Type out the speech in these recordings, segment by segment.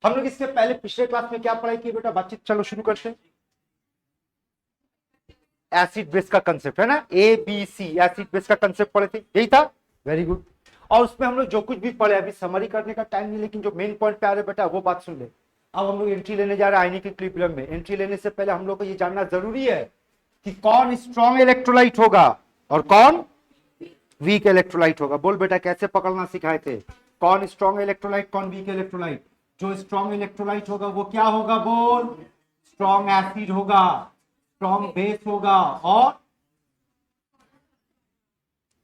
हम लोग इससे पहले पिछले क्लास में क्या पढ़ाई की बेटा, बातचीत चलो शुरू करते हैं। एसिड बेस का कंसेप्ट है ना, ABC एसिड बेस का कंसेप्ट पढ़े थे, यही था। Very good. और उसमें हम लोग जो कुछ भी पढ़े, अभी समरी करने का टाइम नहीं, लेकिन जो मेन पॉइंट पे आ रहे बेटा वो बात सुन ले। अब हम लोग एंट्री लेने जा रहे हैं आयनिक इक्विलिब्रियम में। एंट्री लेने से पहले हम लोग को ये जानना जरूरी है कि कौन स्ट्रॉन्ग इलेक्ट्रोलाइट होगा और कौन वीक इलेक्ट्रोलाइट होगा। बोल बेटा कैसे पकड़ना सिखाए थे, कौन स्ट्रॉन्ग इलेक्ट्रोलाइट कौन वीक इलेक्ट्रोलाइट। जो स्ट्रॉन्ग इलेक्ट्रोलाइट होगा वो क्या होगा, बोल, स्ट्रॉन्ग एसिड होगा, स्ट्रॉन्ग बेस होगा। और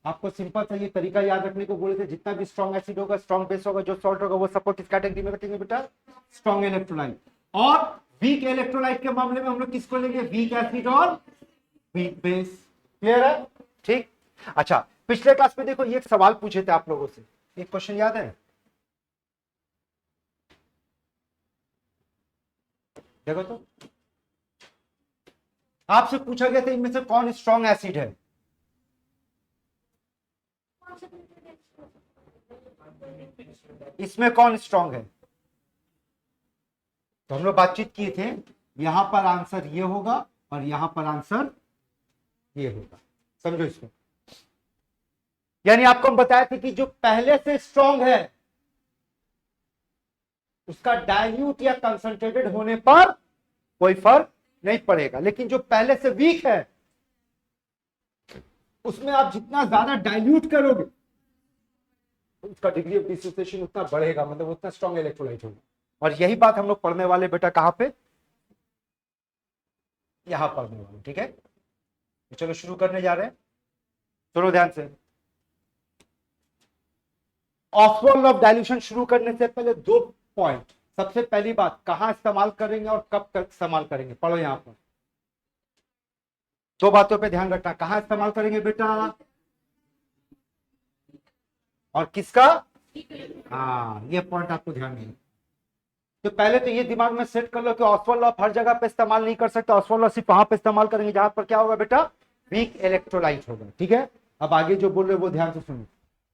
आपको सिंपल सा ये तरीका याद रखने को बोले थे, जितना भी स्ट्रॉन्ग एसिड होगा, स्ट्रॉन्ग बेस होगा, जो सॉल्ट होगा, वो सबको किस कैटेगरी में रखेंगे बेटा, स्ट्रॉन्ग इलेक्ट्रोलाइट। और वीक इलेक्ट्रोलाइट के मामले में हम लोग किसको लेंगे, वीक एसिड और वीक बेस। क्लियर है, ठीक। अच्छा, पिछले क्लास में देखो ये एक सवाल पूछे थे आप लोगों से, एक क्वेश्चन याद है, देखो तो, आपसे पूछा गया था इनमें से कौन स्ट्रॉन्ग एसिड है। इसमें कौन स्ट्रॉन्ग है, तो हम लोग बातचीत किए थे, यहां पर आंसर ये होगा और यहां पर आंसर ये होगा, समझो इसमें। यानी आपको हम बताए थे कि जो पहले से स्ट्रॉन्ग है उसका डाइल्यूट या कंसंट्रेटेड होने पर कोई फर्क नहीं पड़ेगा, लेकिन जो पहले से वीक है उसमें आप जितना ज्यादा डाइल्यूट करोगे उसका डिग्री ऑफ डिसोसिएशन उतना बढ़ेगा, मतलब उतना स्ट्रॉन्ग इलेक्ट्रोलाइट होगा। और यही बात हम लोग पढ़ने वाले बेटा कहां पे, यहां पढ़ने वाले, ठीक है। तो चलो शुरू करने जा रहे हैं, सुनो ध्यान से। ऑसबॉर्न लॉ ऑफ डाइल्यूशन शुरू करने से पहले दो पॉइंट। सबसे पहली बात, कहां इस्तेमाल करेंगे और कब इस्तेमाल करेंगे, पढ़ो यहां पर। दो बातों पे ध्यान रखना, कहां इस्तेमाल करेंगे बेटा और किसका, हाँ ये पॉइंट आपको ध्यान देना। तो पहले तो ये दिमाग में सेट कर लो कि ऑसबॉर्न लॉ हर जगह पे इस्तेमाल नहीं कर सकते, ऑसबॉर्न लॉ सिर्फ वहां पे इस्तेमाल करेंगे जहां पर क्या होगा बेटा, वीक इलेक्ट्रोलाइट होगा, ठीक है। अब आगे जो बोल रहे वो ध्यान से सुनो।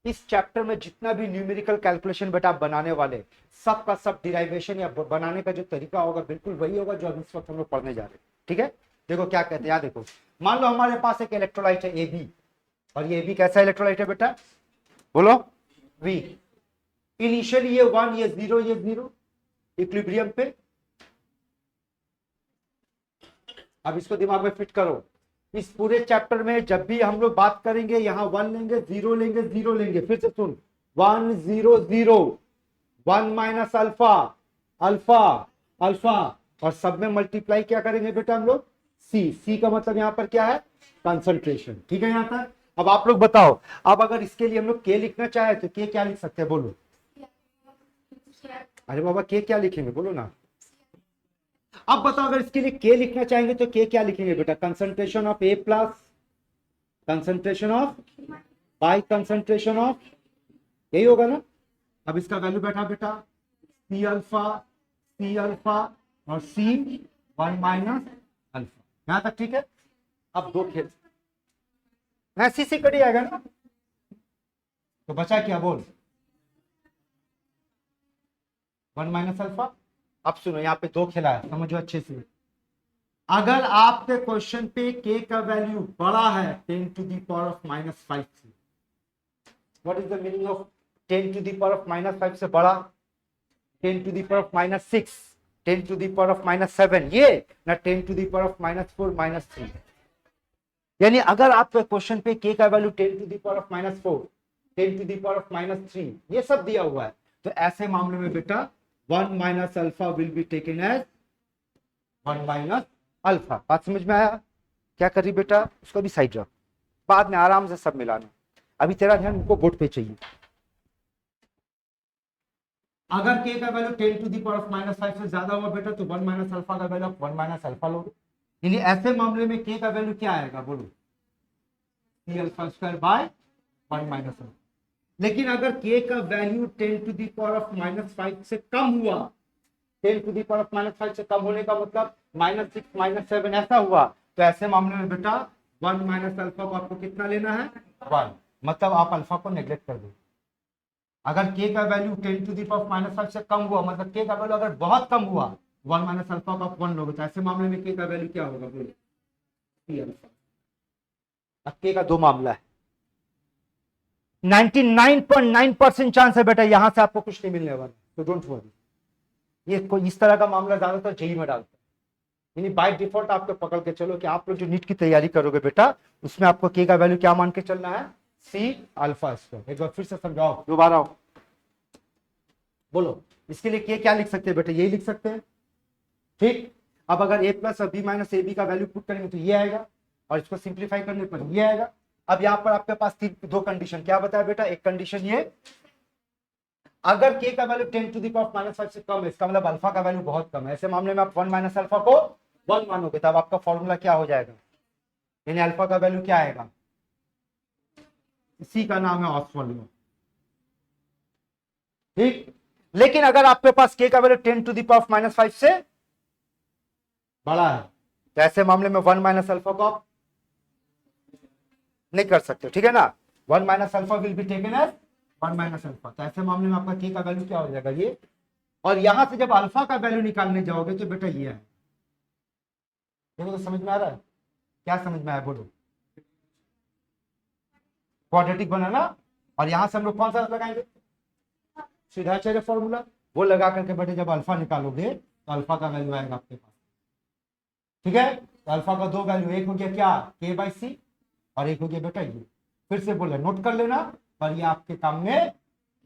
इस चैप्टर में जितना भी न्यूमेरिकल कैलकुलेशन बेटा आप बनाने वाले, सब का सब डिराइवेशन या बनाने का जो तरीका होगा बिल्कुल वही होगा जो अभी इस वक्त हम लोग पढ़ने जा रहे हैं, ठीक है। देखो क्या कहते हैं, याद देखो, मान लो हमारे पास एक इलेक्ट्रोलाइट है AB, और ये AB कैसा इलेक्ट्रोलाइट है बेटा, बोलो, वीक। इनिशियली ये 1, ये 0, ये 0 इक्विलिब्रियम पे। अब इसको दिमाग में फिट करो, इस पूरे चैप्टर में जब भी हम लोग बात करेंगे यहां 1 लेंगे, 0 लेंगे, 0 लेंगे, फिर से सुन, 1 0 0, 1 माइनस अल्फा, अल्फा, अल्फा, और सब में मल्टीप्लाई क्या करेंगे बेटा हम लोग, सी का मतलब यहां पर क्या है, कंसंट्रेशन, ठीक है यहां तक। अब आप लोग बताओ, अब अगर इसके लिए हम लोग के लिखना चाहे तो के क्या लिख सकते हैं, बोलो। अरे बाबा के क्या लिखेंगे, बोलो ना। अब बताओ अगर इसके लिए के लिखना चाहेंगे तो के क्या लिखेंगे बेटा, concentration of A plus concentration of by concentration of, यही होगा ना। अब इसका वैल्यू बैठा बेटा सी अल्फा और C1 माइनस अल्फा, यहां तक ठीक है। अब दो खेल सी कटी आएगा ना, तो बचा क्या, बोल, 1 माइनस अल्फा। अब सुनो यहाँ पे दो खेला है, समझो अच्छे से। अगर आपके क्वेश्चन पे के का वैल्यू बड़ा है 10 टू दी पावर ऑफ -5 से, what is the meaning of 10 to the power of -5 से बड़ा, 10 to the power of -6, 10 to the power of -7, ये ना 10 टू दी पावर ऑफ -4 -3। यानी अगर आपके क्वेश्चन पे के का value 10 to the power of -4, 10 to the power of -3, ये सब दिया हुआ है, तो ऐसे मामले में बेटा 1 minus alpha will be taken as 1 minus alpha. बात समझ में आया, क्या करी बेटा, उसको भी साइड रख, बाद में आराम से सब मिलाना। अभी तेरा ध्यान उनको बोर्ड पे चाहिए। अगर के का value 10 to the power of -5 से ज्यादा हुआ बेटा तो 1 माइनस अल्फा का वैल्यू 1 माइनस अल्फा लोगे, यानी ऐसे मामले में के का वैल्यू क्या आएगा, बोलो, C alpha square by 1 minus alpha. लेकिन अगर के का value 10 to the power of -5 से कम हुआ, 10 टू दी पावर ऑफ -5 से कम होने का मतलब -6 -7 ऐसा हुआ, तो ऐसे मामले में बेटा 1 माइनस अल्फा को आपको कितना लेना है, 1, मतलब आप अल्फा को नेग्लेक्ट कर दो। अगर k का वैल्यू 10 टू द पावर -5 से कम हुआ, मतलब k का वैल्यू अगर बहुत कम हुआ, 1 माइनस अल्फा का 1 लोगे, तो ऐसे मामले में k का वैल्यू क्या होगा बोलो? p alpha. अब k का दो मामला है, 99.9% चांस है बेटा यहां से आपको कुछ नहीं मिलने वाला, तो डोंट वरी। ये कोई इस तरह का मामला ज्यादातर जेई में डालता है, यानी बाय डिफॉल्ट आपको पकड़ के चलो कि आप लोग जो नीट की तैयारी करोगे बेटा, उसमें आपको k का वैल्यू क्या मान के चलना है? c alpha square. एक बार फिर से समझाओ, दोबारा बोलो। इसके लिए k क्या लिख सकते हैं बेटा? यही लिख सकते हैं, ठीक। अब अगर a प्लस और b माइनस ए बी का वैल्यू पुट करेंगे तो ये आएगा, और इसको सिंप्लीफाई करने पर ये आएगा। अब यहाँ पर आपके पास दो कंडीशन, क्या बताया बेटा? एक कंडीशन ये, अगर k का वैल्यू 10 टू द पावर -5 से कम है, इसका मतलब अल्फा का वैल्यू बहुत कम है, ऐसे मामले में आप 1 माइनस अल्फा को 1 मानोगे, तब आपका फॉर्मूला क्या हो जाएगा? यानी अल्फा का वैल्यू क्या आएगा? इसी का नाम है ऑस्वाल्ड लॉ, ठीक। लेकिन अगर आपके पास k का वैल्यू 10 टू द पावर -5 से बड़ा है, तो ऐसे मामले में 1 माइनस अल्फा को आप नहीं कर सकते, ठीक है ना? 1 minus alpha will be taken as 1 minus alpha, तो ऐसे मामले में आपका k का वैल्यू क्या हो जाएगा? ये। और यहां से जब अल्फा का वैल्यू निकालने जाओगे तो बेटा ये है, देखो तो समझ में आ रहा है? क्या समझ में आया बोलो? क्वाड्रेटिक बनाना, और यहां से हम लोग कौन सा लगाएंगे? सीधाचार्य फॉर्मूला, वो लगा करके बेटे जब अल्फा निकालोगे तो अल्फा का वैल्यू आएगा आपके पास, ठीक है। तो अल्फा का दो वैल्यू, एक हो गया क्या? k/c, और एक हो गया बेटा ये। फिर से बोला, नोट कर लेना, पर ये आपके काम में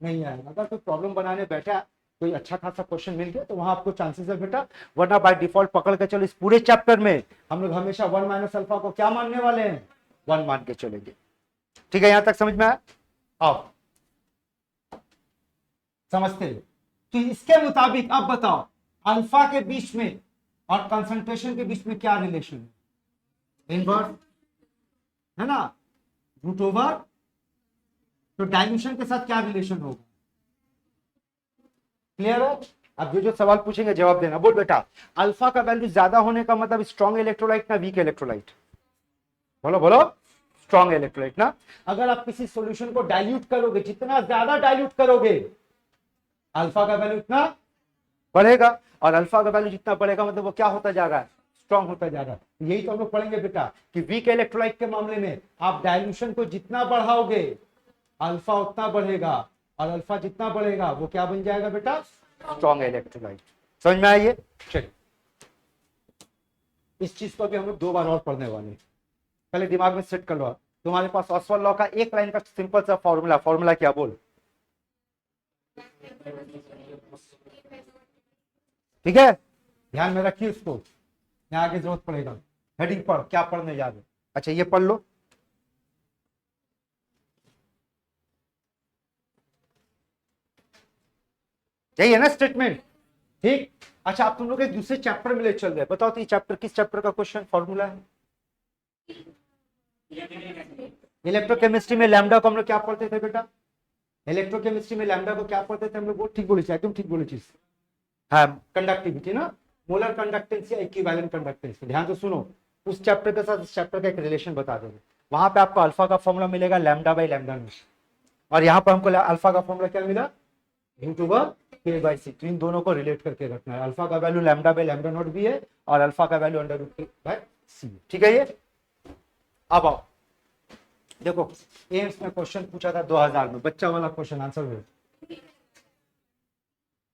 नहीं आएगा। अगर कोई प्रॉब्लम बनाने बैठा, कोई अच्छा खासा क्वेश्चन मिल गया तो वहां आपको चांसेस है बेटा, वरना बाय डिफॉल्ट पकड़ के चलो, इस पूरे चैप्टर में हम लोग हमेशा 1 माइनस अल्फा को क्या मानने वाले हैं? 1 मान के चलेंगे, ठीक है। यहां तक समझ में आया? आओ समझते हैं। तो इसके मुताबिक अब बताओ, अल्फा के बीच में और कंसंट्रेशन के बीच में क्या रिलेशन है? इनवर्स है ना, रूट ओवर। तो डाइल्यूशन के साथ क्या रिलेशन होगा? क्लियर है? अब जो सवाल पूछेंगे जवाब देना। बोल बेटा, अल्फा का वैल्यू ज्यादा होने का मतलब स्ट्रॉन्ग इलेक्ट्रोलाइट ना वीक इलेक्ट्रोलाइट? बोलो बोलो, स्ट्रॉन्ग इलेक्ट्रोलाइट ना। अगर आप किसी सॉल्यूशन को डाइल्यूट करोगे, जितना ज्यादा डाइल्यूट करोगे अल्फा का वैल्यू उतना बढ़ेगा, और अल्फा का वैल्यू जितना बढ़ेगा मतलब वो क्या होता जा रहा है? स्ट्रॉन्ग होता जा रहा है। यही तो हम लोग पढ़ेंगे बेटा कि वीक इलेक्ट्रोलाइट के मामले में आप डाइल्यूशन को जितना बढ़ाओगे अल्फा उतना बढ़ेगा, और अल्फा जितना बढ़ेगा वो क्या बन जाएगा बेटा? Strong electrolyte. समझ में आइए? चलिए, इस चीज को भी हम लोग 2 बार और पढ़ने वाले हैं, पहले दिमाग में सेट कर लो। तुम्हारे पास ऑस्वाल्ड लॉ का एक लाइन का सिंपल सा फॉर्मूला क्या? बोल, ठीक है, ध्यान में रखिए इसको, यहाँ आगे जरूरत पड़ेगा। हेडिंग पढ़, क्या पढ़ने जा रहे? अच्छा ये पढ़ लो, यही है ना स्टेटमेंट, ठीक। अच्छा, आप तुम लोग एक दूसरे चैप्टर में ले चल रहे, बताओ तो ये चैप्टर किस चैप्टर का क्वेश्चन फॉर्मूला है? इलेक्ट्रोकेमिस्ट्री में लैम्डा को हम लोग क्या पढ़ते थे बेटा? इलेक्ट्रोकेमिस्ट्री में लैम्डा को क्या पढ़ते थे हम लोग? वो ठीक बोली, एकदम ठीक बोली चीज, हाँ, कंडक्टिविटी ना, मोलर कंडक्टेंस या इक्विवेलेंट कंडक्टेंस। ध्यान से सुनो, उस चैप्टर के साथ इस चैप्टर का एक रिलेशन बता दोगे। वहां पे आपको अल्फा का फॉर्मूला मिलेगा लैम्डा बाई लैम्डा नॉट, और यहाँ पर हमको अल्फा का फॉर्मूला क्या मिला? Root over k/c। तो इन दोनों को रिलेट करके रखना है। अल्फा का value lambda by lambda naught भी है, और अल्फा का वैल्यू अंडर रूट k/c, ठीक है। ये अब आओ देखो, एम्स में क्वेश्चन पूछा था 2000 में, बच्चा वाला क्वेश्चन आंसर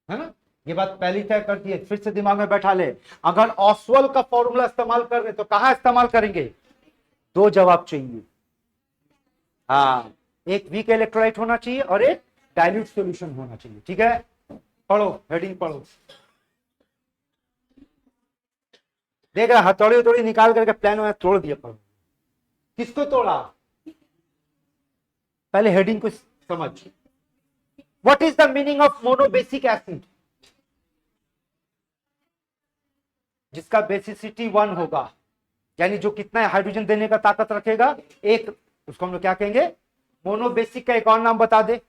है ना। ये बात पहली तय कर दी है, फिर से दिमाग में बैठा ले। अगर ऑस्वाल्ड का फॉर्मूला इस्तेमाल कर रहे तो कहां इस्तेमाल करेंगे? 2 जवाब चाहिए, हाँ, एक वीक इलेक्ट्रोलाइट होना चाहिए और एक डाइल्यूट सॉल्यूशन होना चाहिए, ठीक है। पढ़ो, हेडिंग पढ़ो। देख रहा, हथौड़ी हथौड़ी निकाल करके प्लान में तोड़ दिया। पढ़ो, किसको तोड़ा? पहले हेडिंग को समझ। What is the meaning of monobasic acid? जिसका बेसिसिटी 1 होगा, यानी जो कितना हाइड्रोजन देने का ताकत रखेगा, एक, उसको हम लोग क्या कहेंगे? मोनोबेसिक का एक और नाम बता दे,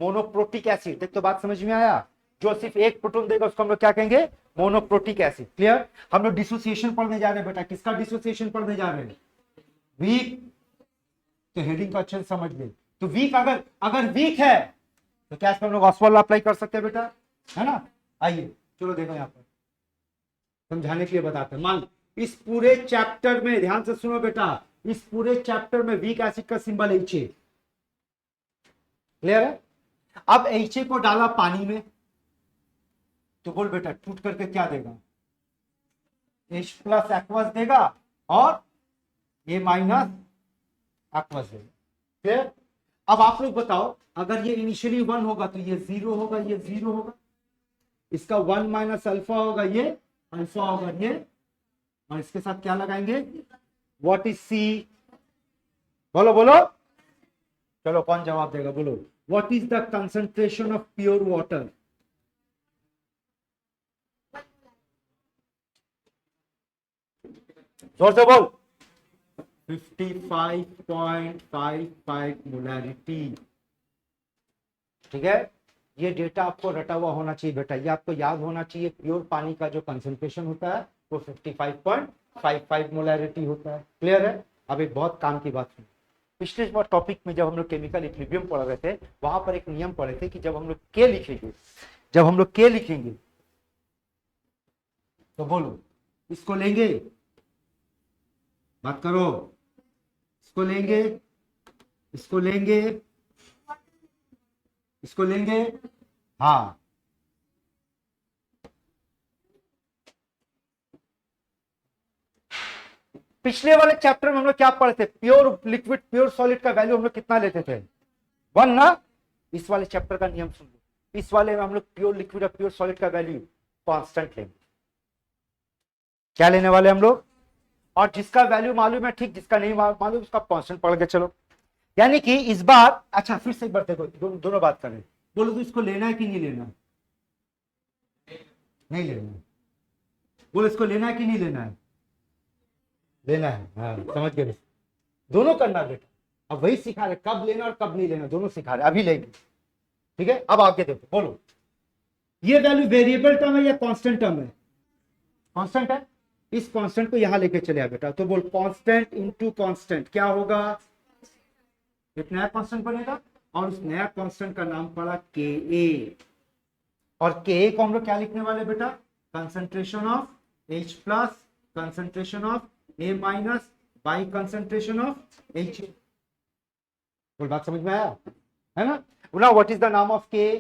मोनोप्रोटिक एसिड। देख तो बात समझ में आया? जो सिर्फ एक प्रोटॉन देगा उसको हम लोग क्या कहेंगे? Monoprotic acid. क्लियर? हम लोग डिसोसिएशन पढ़ने जा रहे हैं बेटा। किसका डिसोसिएशन पढ़ने जा रहे हैं? वीक। तो हेडिंग को अच्छे से समझ ले। तो वीक अगर वीक है तो क्या इसमें हम लोग ऑसवाल्ड अप्लाई कर सकते हैं बेटा, है ना। आइए चलो देखो यहाँ पर समझाने के लिए बताते हैं। मान लो इस पूरे चैप्टर में ध्यान से सुनो बेटा, इस पूरे चैप्टर में वीक एसिड का सिंबल एच ए, क्लियर है। अब एच ए को डाला पानी में तो बोल बेटा टूट करके क्या देगा, H प्लस एक्वस देगा और A माइनस एक्वस देगा, क्लियर। अब आप लोग बताओ, अगर ये इनिशियली 1 होगा तो ये 0 होगा, ये 0 होगा, इसका 1 माइनस अल्फा होगा, ये अल्फा होगा, ये, और इसके साथ क्या लगाएंगे, व्हाट इज सी, बोलो बोलो, चलो कौन जवाब देगा, बोलो। What is the concentration of pure water, जोर से बोल। 55.55 मोलैरिटी, ठीक है। ये डेटा आपको रटा हुआ होना चाहिए बेटा, ये आपको याद होना चाहिए। प्योर पानी का जो कंसंट्रेशन होता है वो 55.55 मोलैरिटी होता है, क्लियर है। अब एक बहुत काम की बात सुनो, पिछले बार टॉपिक में जब हम लोग केमिकल इक्विलिब्रियम पढ़ रहे थे, वहां पर एक नियम पढ़े थे कि जब हम लोग के लिखेंगे, जब हम लोग के लिखेंगे तो बोलो इसको लेंगे, बात करो, इसको लेंगे, इसको लेंगे, इसको लेंगे, हाँ। पिछले वाले चैप्टर में हम लोग क्या पढ़े थे, प्योर लिक्विड प्योर सॉलिड का वैल्यू हम लोग कितना लेते थे, 1 ना। इस वाले चैप्टर का नियम सुन लो, इस वाले में हम लोग प्योर लिक्विड और प्योर सॉलिड का वैल्यू कांस्टेंट लेंगे। क्या लेने वाले हम लोग, और जिसका वैल्यू मालूम है ठीक, जिसका नहीं मालूम उसका कांस्टेंट पढ़ के चलो। यानी कि इस बार, अच्छा फिर से एक बार देखो, दोनों बात करें, बोलो तो इसको लेना है कि नहीं लेना, नहीं लेना है, बोलो इसको लेना है कि नहीं लेना है, लेना है, हाँ समझ गए, दोनों करना बेटा। अब वही सिखा रहे, कब लेना और कब नहीं लेना दोनों सिखा रहे, अभी लेंगे, ठीक है। अब आगे देखो, बोलो ये वैल्यू वेरिएबल टर्म है या कांस्टेंट टर्म है, कांस्टेंट है। इस कांस्टेंट को यहां लेके चले आ बेटा, तो बोल कांस्टेंट इनटू कांस्टेंट क्या होगा, एक नया कांस्टेंट बनेगा, और उस नया कांस्टेंट का नाम पड़ा के ए, और के ए को हम लोग क्या लिखने वाले बेटा, concentration of H plus concentration of A minus by concentration of H। कोई बात समझ में आया, है ना। नाउ व्हाट इज द नाम ऑफ के,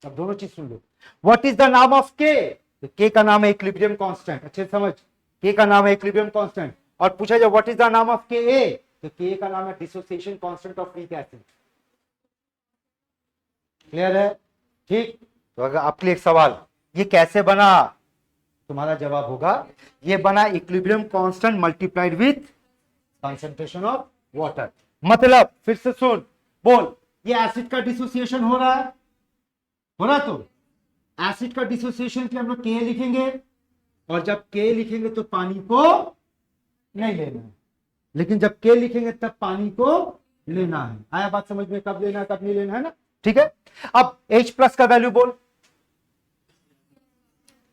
अब दोनों चीज सुन लो, व्हाट इज द नाम ऑफ के, तो के का नाम है इक्विलिब्रियम कांस्टेंट, अच्छे से समझ, के का नाम है इक्विलिब्रियम कांस्टेंट। और पूछा जाए व्हाट इज द नाम ऑफ के ए, तो के का नाम है dissociation constant of weak acid, clear है, ठीक। तो अगर आपके लिए एक सवाल, ये कैसे बना, तुम्हारा जवाब होगा ये बना equilibrium constant multiplied with concentration of water. मतलब फिर से सुन, बोल ये एसिड का डिसोसिएशन हो रहा है, हो रहा, तो एसिड का डिसोसिएशन के लिए हम लोग के लिखेंगे, और जब के लिखेंगे तो पानी को नहीं लेना है, लेकिन जब के लिखेंगे तब पानी को लेना है। आया बात समझ में, कब लेना है कब नहीं लेना है ना, ठीक है। अब H प्लस का वैल्यू बोल,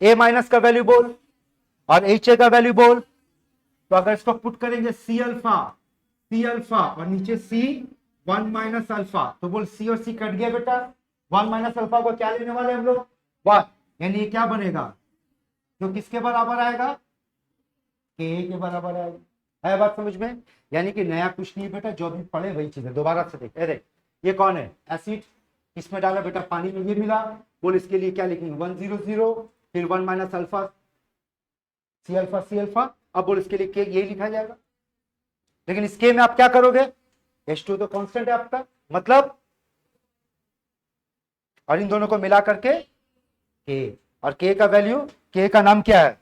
A माइनस का वैल्यू बोल, और HA का वैल्यू बोल। तो अगर इसको पुट करेंगे C अल्फा, C अल्फा और नीचे C 1 माइनस अल्फा, तो बोल C और C कट गया बेटा, 1 माइनस अल्फा को क्या लेने वाले हम लोग, 1, यानी ये क्या बनेगा, जो किसके बराबर आएगा, के के बराबर आएगा। है बात समझ में, यानी कि नया कुछ नहीं बेटा, जो भी पढ़े वही चीज है, दोबारा से देख, अरे ये कौन है, एसिड, इसमें डाला बेटा पानी में, ये मिला, बोल इसके लिए क्या लिखेंगे 1 0 0, फिर 1 minus alpha C alpha C alpha. अब बोल इसके लिए के यही लिखा जाएगा, लेकिन इसके में आप क्या करोगे, H2 तो कांस्टेंट है आपका, मतलब, और इन दोनों को मिला करके के, और के का वैल्यू, के का नाम क्या है,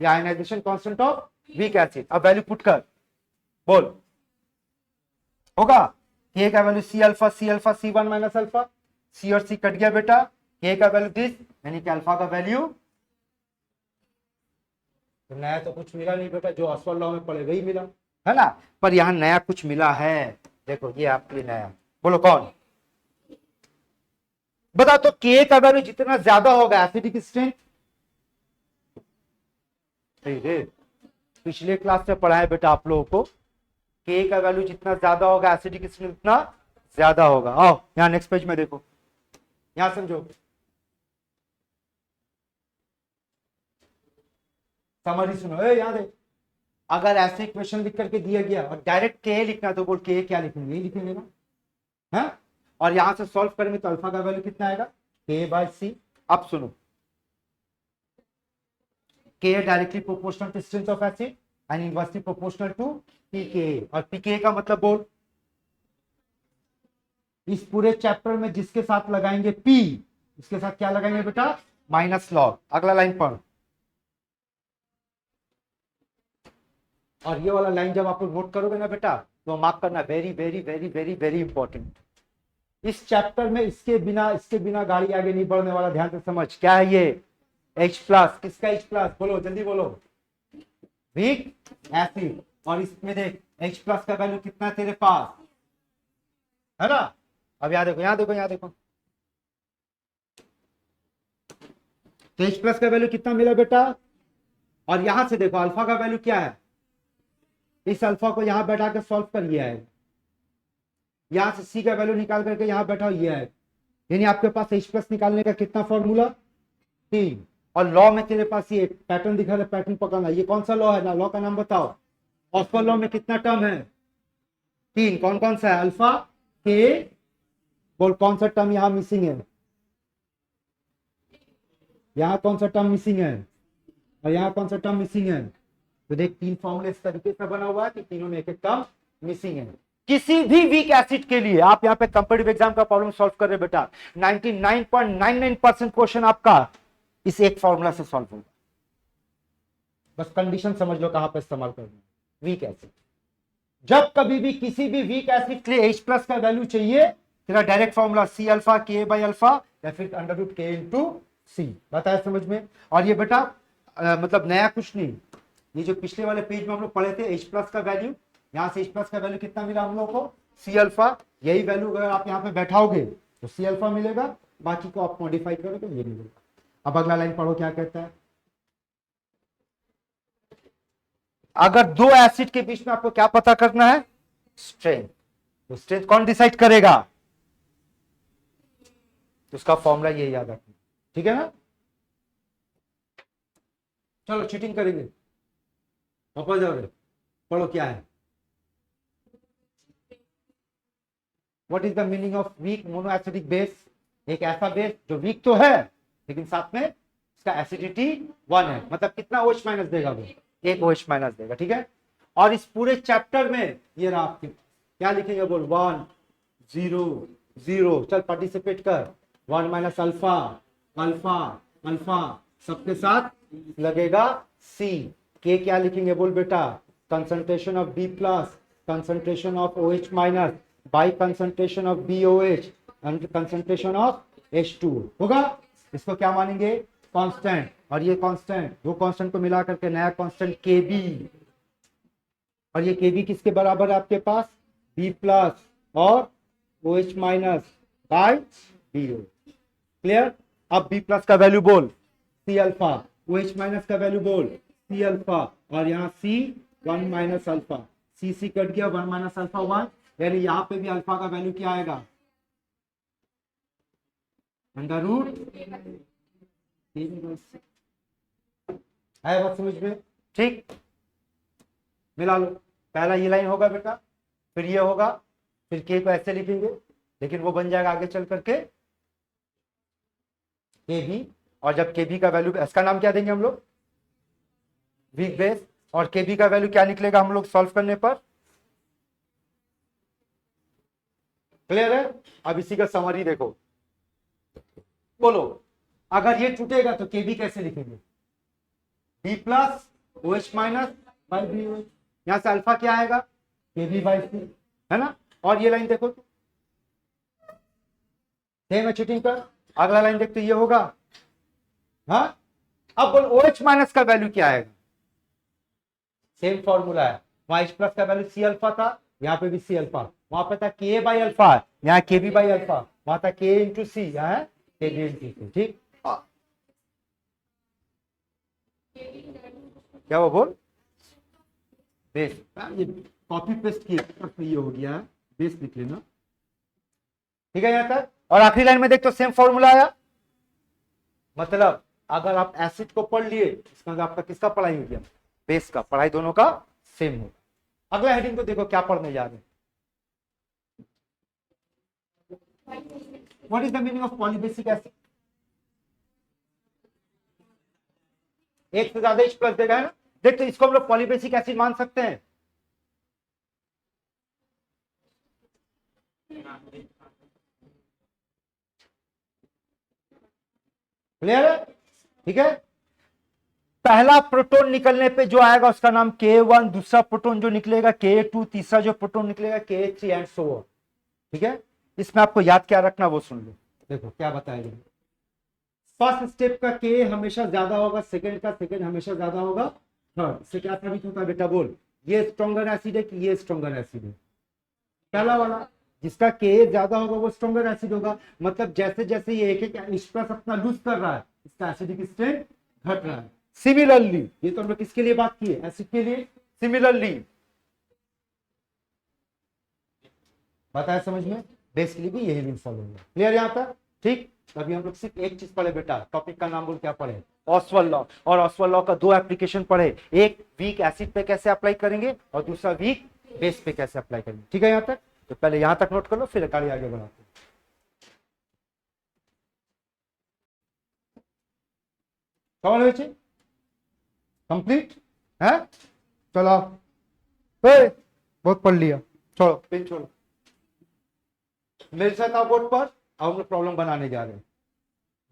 ये ionization constant of weak acid. अब वैल्यू पुट कर, बोल होगा, के का value C alpha C 1 minus alpha, C और सी कट गया बेटा, के का वैल्यू दिस, यानी कि अल्फा का वैल्यू, तो नया तो कुछ मिला नहीं बेटा, जो ऑसवाल्ड लॉ में पढ़े वही मिला, है ना। पर यहां नया कुछ मिला है, देखो ये आपके लिए नया, बोलो कौन, बता। तो के का वैल्यू जितना ज्यादा होगा एसिडिक स्ट्रेंथ, पिछले क्लास में पढ़ा है बेटा आप लोगों को, के का वैल्यू जितना ज्यादा होगा एसिडिक स्ट्रेंथ उतना ज्यादा होगा। आओ यहाँ नेक्स्ट पेज में देखो, यहाँ समझो, समरी सुनो, यहाँ देख, अगर ऐसे क्वेश्चन लिख करके दिया गया और डायरेक्ट के लिखना तो बोल के क्या लिखेंगे, ये लिखेंगे ना, है? और यहां से सॉल्व करेंगे तो अल्फा का वैल्यू कितना आएगा, के बाय सी। अब सुनो, K directly proportional to strength of acid and inversely proportional to pK. और पीके का मतलब बोल, इस पूरे चैप्टर में जिसके साथ लगाएंगे पी, इसके साथ क्या लगाएंगे बेटा, माइनस लॉग। अगला लाइन पढ़, और ये वाला लाइन जब आप लोग नोट करोगे ना बेटा तो मार्क करना, very very very very very important. इस चैप्टर में इसके बिना गाड़ी आगे नहीं बढ़ने वाला, ध्यान से समझ। क्या है ये H प्लस, किसका H प्लस, बोलो जल्दी बोलो, वीक एसिड। और इसमें देख H प्लस का वैल्यू कितना है तेरे पास, है ना? अब यहाँ देखो, यहाँ देखो, यहाँ देखो, तो H प्लस का वैल्यू कितना मिला बेटा, और यहां से देखो अल्फा का वैल्यू क्या है, इस अल्फा को यहां बैठा कर सॉल्व कर लिया है, यहां से सी का वैल्यू निकाल करके यहां बैठा हुआ है, यानी आपके पास H प्लस निकालने का कितना फॉर्मूला, 3। और लॉ में तेरे पास ये पैटर्न दिखा रहा है, पैटर्न पकड़ना। ये कौन सा लॉ है ना, लॉ का नाम बताओ। ऑस्कर लॉ में कितना टर्म है, 3। कौन कौन सा है, अल्फा, के, बोल कौन सा टर्म यहां मिसिंग है, यहां कौन सा टर्म मिसिंग है, और यहां कौन सा टर्म मिसिंग है। तो देख 3 फॉर्मूले इस तरीके से बना हुआ है कि तीनों में एक एक टर्म मिसिंग है। किसी भी वीक एसिड के लिए आप यहाँ पे कंपेटिटिव एग्जाम का प्रॉब्लम सॉल्व कर रहे बेटा, 99.99% क्वेश्चन आपका इस एक फॉर्मूला से सॉल्व होगा। बस कंडीशन समझ लो कहां पे इस्तेमाल करना है, वीक एसिड। जब कभी भी किसी भी वीक एसिड के लिए H प्लस का वैल्यू चाहिए, तेरा डायरेक्ट फॉर्मूला सी अल्फा के बाई अल्फा या फिर अंडर रूट के इंटू सी। बताया समझ में? और ये बेटा मतलब नया कुछ नहीं, ये जो पिछले वाले पेज में हम लोग पढ़े थे H प्लस का वैल्यू, यहाँ से H प्लस का वैल्यू कितना मिला हम लोग को, सी अल्फा। यही वैल्यू अगर आप यहाँ पे बैठाओगे तो सी अल्फा मिलेगा, बाकी को आप मॉडिफाई करोगे तो ये मिलेगा। अब अगला लाइन पढ़ो क्या कहता है, अगर दो एसिड के बीच में आपको क्या पता करना है, स्ट्रेंथ। तो स्ट्रेंथ कौन डिसाइड करेगा, तो उसका फॉर्मूला ये याद रखना, ठीक है ना? चलो चीटिंग करेंगे, वापस जाओ, पढ़ो क्या है, what is the meaning of weak monoacidic base. एक ऐसा बेस जो वीक तो है लेकिन साथ में इसका एसिडिटी 1 है, मतलब कितना OH माइनस देगा वो, 1 OH माइनस देगा, ठीक है? और इस पूरे चैप्टर में ये रहा आपके, क्या लिखेंगे बोल, 1 0 0। चल पार्टिसिपेट कर, 1 माइनस अल्फा अल्फा अल्फा, सबके साथ लगेगा सी। के क्या लिखेंगे बोल बेटा, concentration of B plus, concentration of OH minus by concentration of BOH and concentration of H2 होगा। इसको क्या मानेंगे, कांस्टेंट। और ये कांस्टेंट, दो कांस्टेंट को मिला करके नया कांस्टेंट KB। और ये KB किसके बराबर है आपके पास, B प्लस और OH माइनस बाय BO। क्लियर? अब B प्लस का वैल्यू बोल C अल्फा, OH माइनस का वैल्यू बोल C अल्फा, और यहाँ C 1 माइनस अल्फा, C कट गया, 1 माइनस अल्फा 1, यानी यहाँ पे भी अल्फा का वैल्यू क्या आएगा, अंडर रूट है, बात समझ में? ठीक, मिला लो। पहला ये लाइन होगा बेटा, फिर ये होगा, फिर के को ऐसे लिखेंगे, लेकिन वो बन जाएगा आगे चल करके के भी। और जब के बी का वैल्यू, इसका नाम क्या देंगे हम लोग, वीक बेस। और के बी का वैल्यू क्या निकलेगा हम लोग सॉल्व करने पर, क्लियर है? अब इसी का समरी देखो, बोलो अगर ये टूटेगा तो के बी कैसे लिखेंगे, B plus OH minus by BOH, यहां से अल्फा क्या आएगा, के बी बाई सी, है ना? और ये लाइन देखो, सेम चीटिंग कर, अगला लाइन देखते ये होगा, हाँ? अब बोल OH माइनस का वैल्यू क्या आएगा, सेम फॉर्मूला है, वहां H प्लस का वैल्यू सी अल्फा था, यहाँ पे भी सी अल्फा, वहां पे था के बाई अल्फा, यहाँ के बी बाई अल्फा, वहां था के इंटू सी, यहाँ है के बी इंटू सी, ठीक? क्या वो बोल, बेस, ये कॉपी पेस्ट किए तो ये हो गया, बेस लिख लेना, ठीक है यहां तक। और आखिरी लाइन में देख तो सेम फॉर्मूला आया, मतलब अगर आप एसिड को पढ़ लिए इसका मतलब आपका किसका पढ़ाई हो गया, बेस का पढ़ाई, दोनों का सेम होगा। अगला हेडिंग को देखो क्या पढ़ने जा रहे हैं। What is the meaning of polybasic acid? एक से ज्यादा H+ देगा है ना। देख तो इसको हम लोग पॉलीबेसिक एसिड मान सकते हैं। क्लियर है? ठीक है। पहला प्रोटॉन निकलने पे जो आएगा उसका नाम Ka1, दूसरा प्रोटॉन जो निकलेगा Ka2, तीसरा जो प्रोटॉन निकलेगा Ka3 एंड सो ऑन। ठीक है, इसमें आपको याद क्या रखना वो सुन लो। देखो क्या बताएगा, फर्स्ट स्टेप का के हमेशा ज्यादा होगा सेकंड का, सेकंड हमेशा ज्यादा होगा थर्ड। इससे क्या साबित होता है बेटा, बोल। ये स्ट्रॉन्गर एसिड है कि ये स्ट्रॉन्गर एसिड है? पहला वाला, जिसका के ज्यादा होगा वो स्ट्रॉन्गर एसिड होगा। मतलब जैसे जैसे ये एक एक H+ अपना लूज कर रहा है, इसका एसिडिक स्ट्रेंथ घट रहा है। सिमिलरली, ये तो हम लोग किसके लिए बात की है, एसिड के लिए। सिमिलरली बताया समझ में, बेस के लिए भी यही रूल फॉलो होगा। क्लियर यहाँ तक? ठीक। अभी हम लोग सिर्फ एक चीज पढ़े बेटा, टॉपिक का नाम बोल क्या पढ़े, ऑसवाल्ड लॉ। और ऑसवाल्ड लॉ का दो एप्लीकेशन पढ़े, एक वीक एसिड पे कैसे अप्लाई करेंगे और दूसरा वीक बेस पे कैसे अप्लाई करेंगे। ठीक है यहाँ तक? तो पहले यहाँ तक नोट कर लो, फिर गाड़ी आगे बढ़ाते हैं। कौन हो कंप्लीट है? चलो बहुत पढ़ लिया, छोड़ो पेन छोड़ो। मेरे साथ आओ बोर्ड पर, अब हम लोग प्रॉब्लम बनाने जा रहे हैं।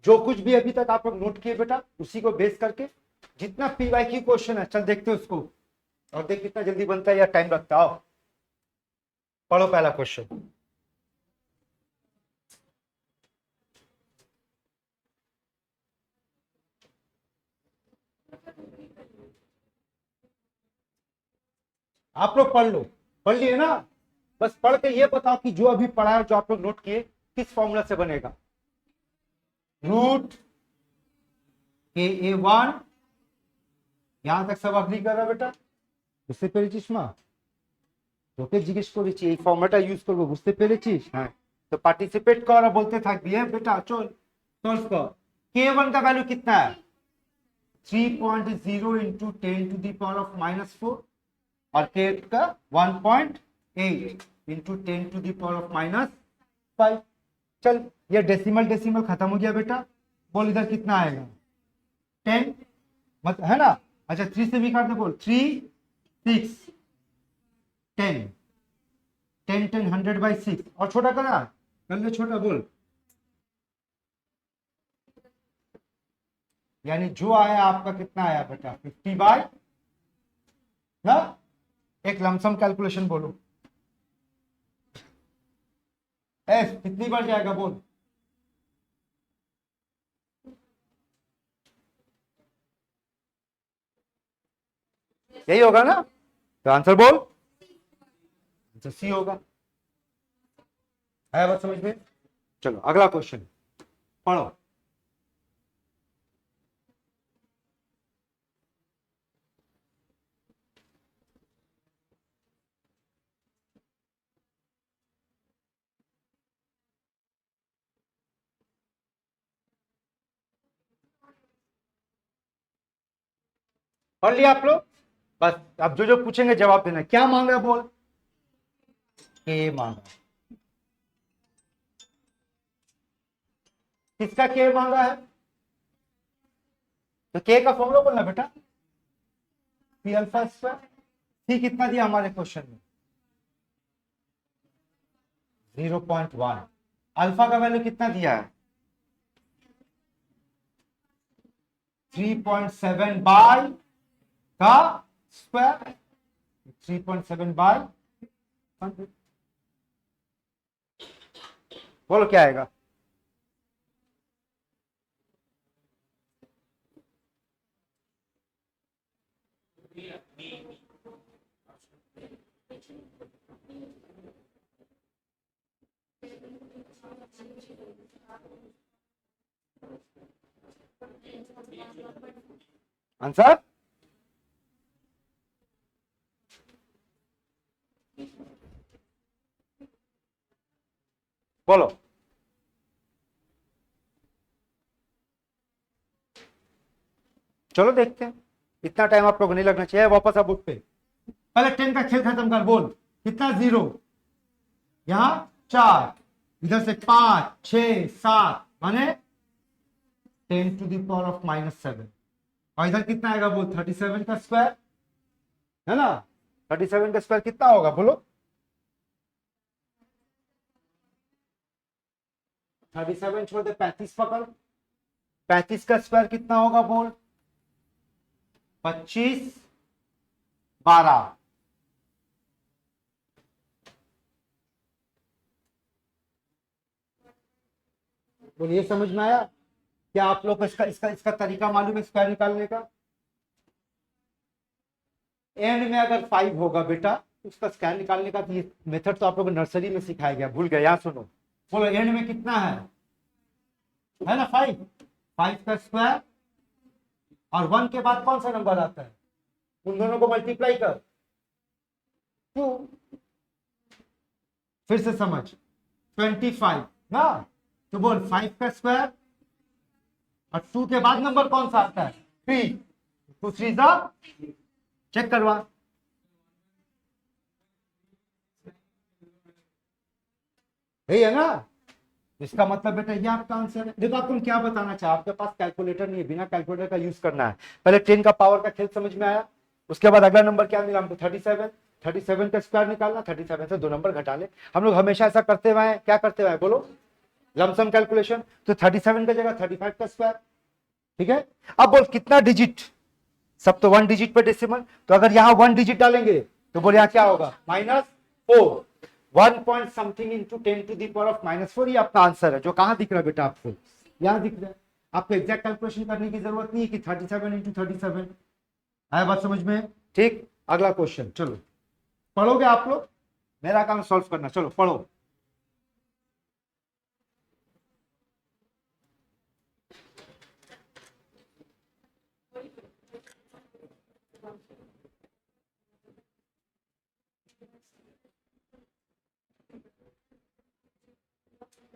जो कुछ भी अभी तक आप लोग नोट किए बेटा, उसी को बेस करके जितना PYQ क्वेश्चन है, चल देखते हो उसको, और देख कितना जल्दी बनता है या टाइम लगता है। पढ़ो पहला क्वेश्चन। आप लोग पढ़ लो, पढ़ लिए ना? बस पढ़ के ये बताओ कि जो अभी पढ़ा है, जो आप लोग नोट किए, किस फॉर्मूला से बनेगा। रूट Ka1, यहां तक सब अग्री कर रहा बेटा? বুঝতে পেরেছিস মা? তোকে জিজ্ঞেস করেছি এই ফর্মুলাটা ইউজ করব, বুঝতে পেরেছিস? হ্যাঁ, तो पार्टिसिपेट कर और बोलते থাকবি। है बेटा, चल सॉल्व कर। K1 का वैल्यू कितना है? 3.0 इंटू 10⁻⁻⁴ और K8 का 1.8 इंटू 10⁻⁻5। चल ये डेसिमल डेसिमल खत्म हो गया बेटा। बोल इधर कितना आएगा? 10 मत है ना। अच्छा 3 से भी काट दे, बोल 3 6 10 10 10 100/6 और छोटा करा कर ले, छोटा बोल। यानी जो आया आपका कितना आया बेटा, 50/, ना? एक लमसम कैलकुलेशन बोलो, एस कितनी बार जाएगा बोल। यही होगा ना, तो आंसर बोल। आंसर सी होगा। आया बात समझ में? चलो अगला क्वेश्चन पढ़ो। पढ़ लिया आप लोग? बस अब जो जो पूछेंगे जवाब देना। क्या मांग रहा बोल? के मांगा। किसका के मांगा है? तो के का फॉर्मूला बोलना बेटा, सी अल्फा स्क्वायर। सी कितना दिया हमारे क्वेश्चन में? 0.1। अल्फा का वैल्यू कितना दिया है? 3.7 बाय का स्क्वायर, 3.7 बाय 100। बोलो क्या आएगा? आंसर बोलो। चलो देखते हैं, इतना टाइम आप लोग नहीं लगना चाहिए। वापस आप उठ पे, पहले 10 का खेल खत्म कर, बोल कितना, 0, यहाँ 4, इधर से 5 6 7, माने 10⁻⁻⁷। और इधर कितना आएगा बोल, 37 का स्क्वायर, है ना। 37 का स्क्वायर कितना होगा बोलो, 37 छोड़ दे, 35 पकड़, 35 का स्क्वायर कितना होगा बोल, 25 12। बोलिए समझ में आया? क्या आप लोग को इसका इसका इसका तरीका मालूम है स्क्वायर निकालने का? एंड में अगर 5 होगा बेटा, उसका स्क्वायर निकालने का ये मेथड तो आप लोग को नर्सरी में सिखाया गया, भूल गए? यहाँ सुनो, बोलो एंड में कितना है ना 5, 5 का स्क्वायर, और 1 के बाद कौन सा नंबर आता है, उन दोनों को मल्टीप्लाई कर 2, फिर से समझ, 25 ना। तो बोल 5 का स्क्वायर और 2 के बाद नंबर कौन सा आता है, 3, 2 3 जा, चेक करवा। यही है ना, इसका मतलब बेटा ये आपका आंसर है। देखो आप तुम क्या बताना चाहो, आपके पास कैलकुलेटर नहीं है, बिना कैलकुलेटर का यूज करना है। पहले 10 का पावर का खेल समझ में आया, उसके बाद अगला नंबर क्या मिला हमको, 37, 37 का स्क्वायर निकालना, 37 से 2 नंबर घटा ले। हम लोग हमेशा ऐसा करते हुए हैं, क्या करते हुए हैं बोलो, लमसम कैलकुलेशन। तो 37 का जगह 35 का स्क्वायर, ठीक है। अब बोल कितना डिजिट, सब तो 1 डिजिट पे डेसिमल, तो अगर यहाँ 1 डिजिट डालेंगे तो बोल यहाँ क्या होगा, -4, 1 पॉइंट समथिंग इंटू 10⁻⁻⁴। ये आपका आंसर है, जो कहाँ दिख रहा है बेटा आपको, यहाँ दिख रहा है। आपको एग्जैक्ट कैलकुलेशन करने की जरूरत नहीं है कि 37 इंटू 37। आया बात समझ में? ठीक, अगला क्वेश्चन चलो, पढ़ोगे आप लोग, मेरा काम सॉल्व करना, चलो पढ़ो।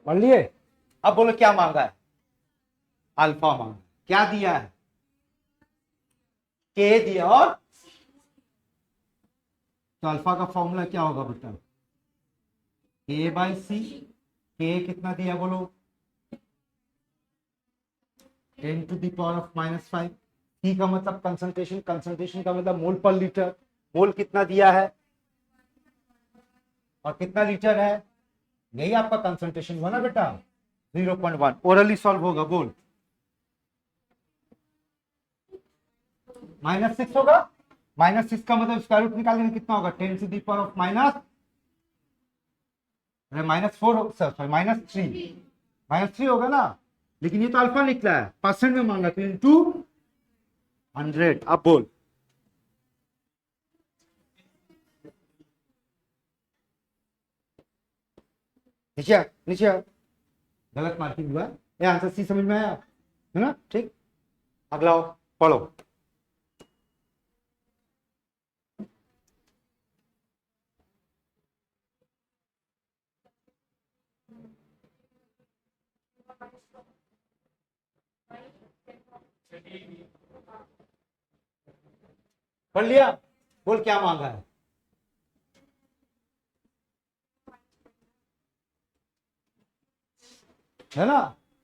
पढ़ लिए? अब बोलो क्या मांगा है, अल्फा मांगा, क्या दिया है, के दिया, और तो अल्फा का फॉर्मूला क्या होगा बेटा, a/c। के कितना दिया बोलो, 10⁻⁻⁵। सी का मतलब कंसंट्रेशन, कंसंट्रेशन का मतलब मोल पर लीटर, मोल कितना दिया है और कितना लीटर है, यही आपका कंसंट्रेशन हुआ ना बेटा, 0.1। ओरली सॉल्व होगा, बोल -6 होगा, -6 का मतलब स्क्वायर रूट निकालने में कितना होगा, 10⁻⁻, -4, सॉरी -3 होगा ना। लेकिन ये तो अल्फा निकला है, परसेंट में मांगा तो इनटू 100। अब बोल नीचे नीचे, गलत मार्किंग हुआ, ये आंसर सी समझ में आया है ना। ठीक, अगला पढ़ो। पढ़ लिया? बोल क्या मांगा है ना।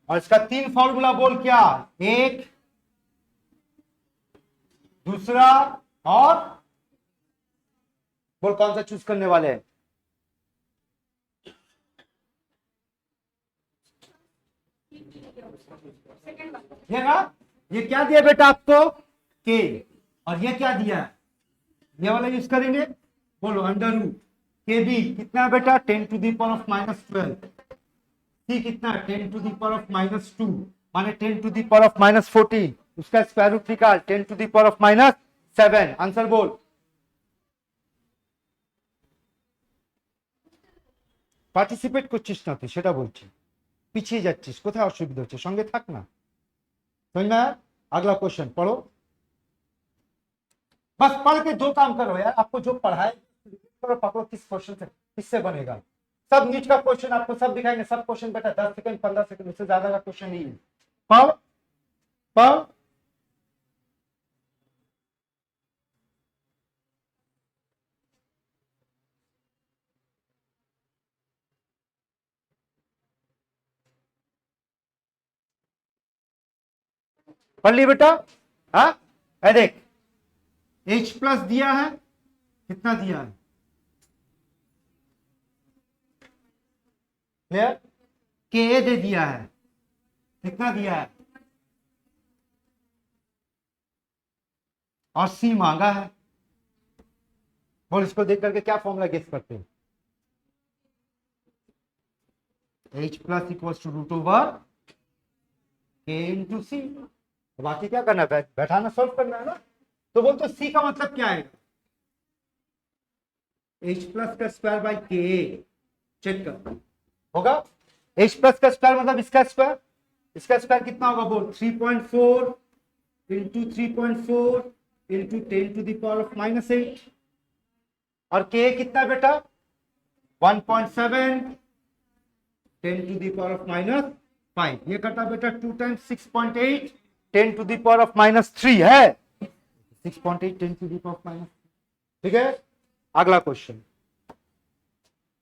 और इसका 3 फॉर्मूला बोल, क्या, एक, दूसरा, और बोल कौन सा चूज करने वाले हैं। ये ना, ये क्या दिया बेटा आपको, के, और ये क्या दिया, ये वाला यूज करेंगे। बोलो √, के बी कितना है बेटा, 10⁻⁻12। सी कितना, 10⁻⁻2, माने 10⁻⁻14। उसका स्क्वायर रूट निकाल, 10⁻⁻7। आंसर बोल। পার্টিসিপেট করছিস না তুই, সেটা বলছি, পিছিয়ে যাচ্ছিস, কোথায় অসুবিধা হচ্ছে, সঙ্গে থাক না। समझ में आया? अगला क्वेश्चन पढ़ो, बस पढ़ के दो काम करो यार, आपको जो पढ़ाए पकड़ो, किस क्वेश्चन से किससे बनेगा। सब नीट का क्वेश्चन आपको सब दिखाएंगे, सब क्वेश्चन बेटा 10 सेकंड 15 सेकंड, उससे ज्यादा का क्वेश्चन नहीं है। पढ़ पढ़, पढ़ ली बेटा? हाँ, है देख, H प्लस दिया है, कितना दिया है, क्लियर? Ka दे दिया है, कितना दिया है, और C मांगा है। बोल, इसको देख करके क्या फॉर्मूला गेस करते हैं? H plus equals to root over K into C. बाकी क्या करना है, बैठाना, सॉल्व करना है ना। तो बोल, तो C का मतलब क्या आएगा? H प्लस का स्क्वायर बाई K, चेक कर, होगा? H प्लस का स्क्वायर मतलब इसका स्क्वायर, इसका स्क्वायर कितना होगा बोल? 3.4 into 3.4 into 10 to the power of -8, और K कितना बेटा? 1.7 10 टू द पावर ऑफ -5। ये करता बेटा 2 times 6.8 10 to the power of -3 है, 6.8 10 टू द पावर ऑफ -3। ठीक है, अगला क्वेश्चन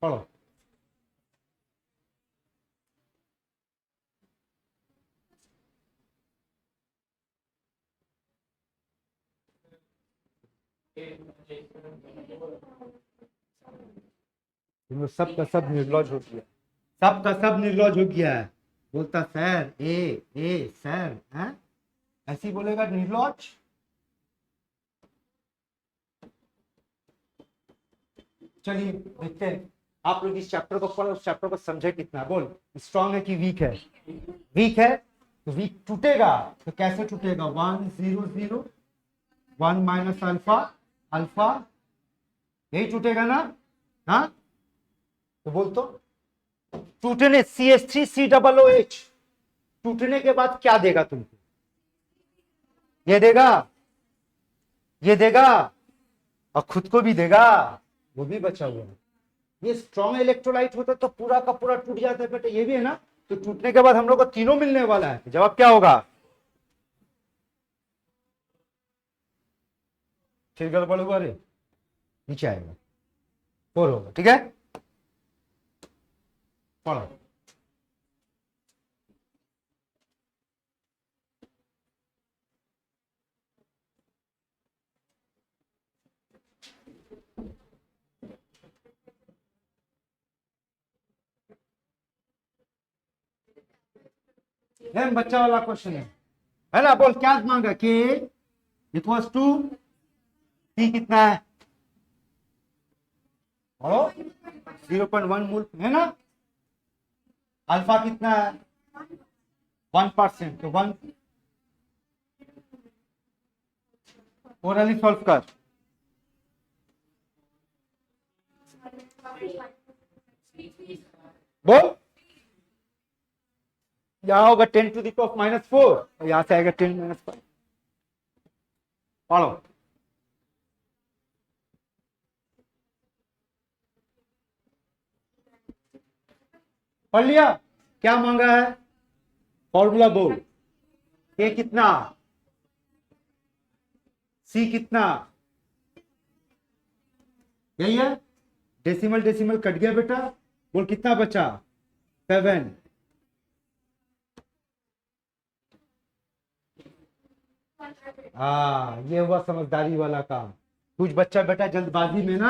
पढ़ो। सब का सब निर्लज हो गया, सब का सब निर्लज हो गया है। बोलता सर ए सर, हैं ऐसी बोलेगा निर्लज। चलिए देखते हैं, आप लोग इस चैप्टर को पढ़ो, उस चैप्टर को समझे कितना। बोल, स्ट्रांग है कि वीक है? वीक है, तो वीक टूटेगा तो कैसे टूटेगा? 1 0 0 1 माइनस अल्फा अल्फा, यही टूटेगा ना? हाँ, तो बोल, तो टूटने CH3COOH टूटने के बाद क्या देगा तुमको? ये देगा, ये देगा, और खुद को भी देगा, वो भी बचा हुआ है। ये स्ट्रॉन्ग इलेक्ट्रोलाइट होता तो पूरा का पूरा टूट जाता है बेटा, ये भी है ना। तो टूटने के बाद हम लोग को तीनों मिलने वाला है, जवाब क्या होगा? फिर गड़बड़ हुआ रे, नीचे आएगा 4 होगा। ठीक है, पढ़ो। बच्चा वाला क्वेश्चन है ना। बोल, क्या मांगा? के इक्वल्स टू सी कितना है? और 0.1 मोल है ना। अल्फा कितना है? 1%, तो 1 ओरली सॉल्व कर। बोल, यहां होगा 10 टू द पावर ऑफ -4, और यहां से आएगा 10 -5। पढ़ो। पढ़ लिया? क्या मांगा है? फॉर्मूला बोल। के कितना? सी कितना? यही है। डेसिमल डेसिमल कट गया बेटा। बोल, कितना बचा? 7। हाँ, ये हुआ समझदारी वाला काम। कुछ बच्चा बेटा जल्दबाजी में ना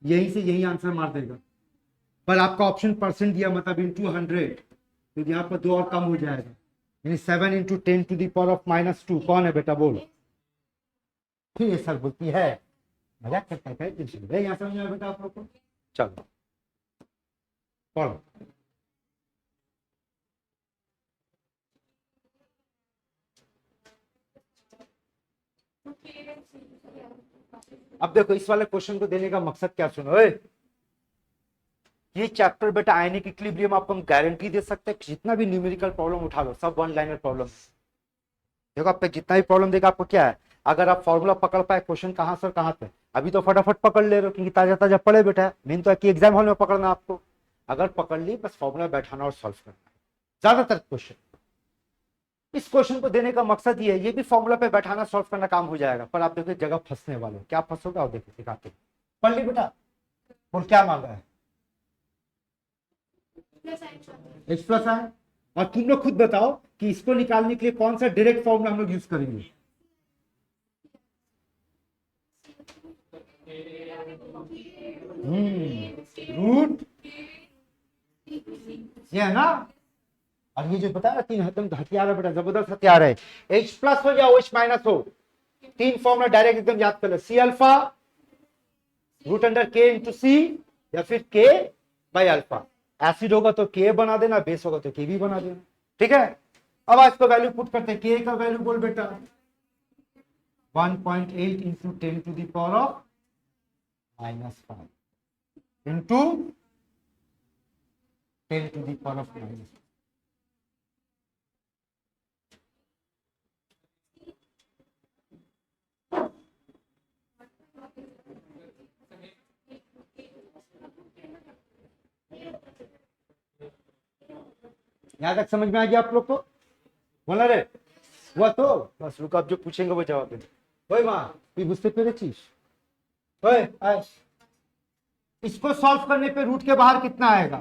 यहीं से यही आंसर मार देगा, पर आपका ऑप्शन परसेंट दिया, मतलब इंटू 100, तो यहाँ पर 2 और कम हो जाएगा, यानी 7 into 10 to the power of -2। कौन है बेटा? बोल। फिर ये सर बोलती है, मजाक करता है, टेंशन है यहाँ समझ में बेटा आप लोग को। चलो पढ़ो। अब देखो, इस वाले क्वेश्चन को देने का मकसद क्या, सुनो। ये चैप्टर बेटा आयनिक इक्विलिब्रियम आपको हम गारंटी दे सकते हैं, जितना भी न्यूमेरिकल प्रॉब्लम उठा लो सब 1 लाइनर प्रॉब्लम। देखो, आपको जितना भी प्रॉब्लम देगा, आपको क्या है, अगर आप फॉर्मूला पकड़ पाए, क्वेश्चन कहां से कहां पे, अभी तो फटाफट पकड़ ले रहे हो क्योंकि ताजा ताजा पढ़े बेटा। मेन तो है कि एग्जाम हॉल में पकड़ना आपको। अगर पकड़ ली, बस फॉर्मूला बैठाना और सॉल्व करना। ज्यादातर क्वेश्चन, इस क्वेश्चन को देने का मकसद ये है, ये भी फॉर्मूला पे बैठाना सॉल्व करना काम हो जाएगा, पर आप देखो जगह फंसने वाले हो। क्या फंसोगा और देखो, दिखाते। पढ़ ली बेटा? बोल, क्या मांगा है? H प्लस है, और तुम लोग खुद बताओ कि इसको निकालने के लिए कौन सा डायरेक्ट फॉर्मूला हम लोग यूज करेंगे। रूट ये है ना। और ये जो बता तीन हथियार है बेटा, जबरदस्त हथियार है। H प्लस हो या OH माइनस हो, तीन फॉर्मूला डायरेक्ट एकदम याद कर लो। सी अल्फा रूट अंडर के इंटू सी, या फिर के बाई अल्फा। एसिड होगा तो के बना देना, बेस होगा तो के भी बना देना, ठीक है। अब आज को वैल्यू पुट करते हैं। के का वैल्यू बोल बेटा 1.8 into 10 to the power of -5 into 10 to the power of -5। यहां तक समझ में आ गया आप लोग को? बोला रे हुआ तो बस रुको, आप जो पूछेंगे वो जवाब देंगे। ओए माँ তুই বুঝতে পেরেছিস? ओए आए, इसको सॉल्व करने पे रूट के बाहर कितना आएगा?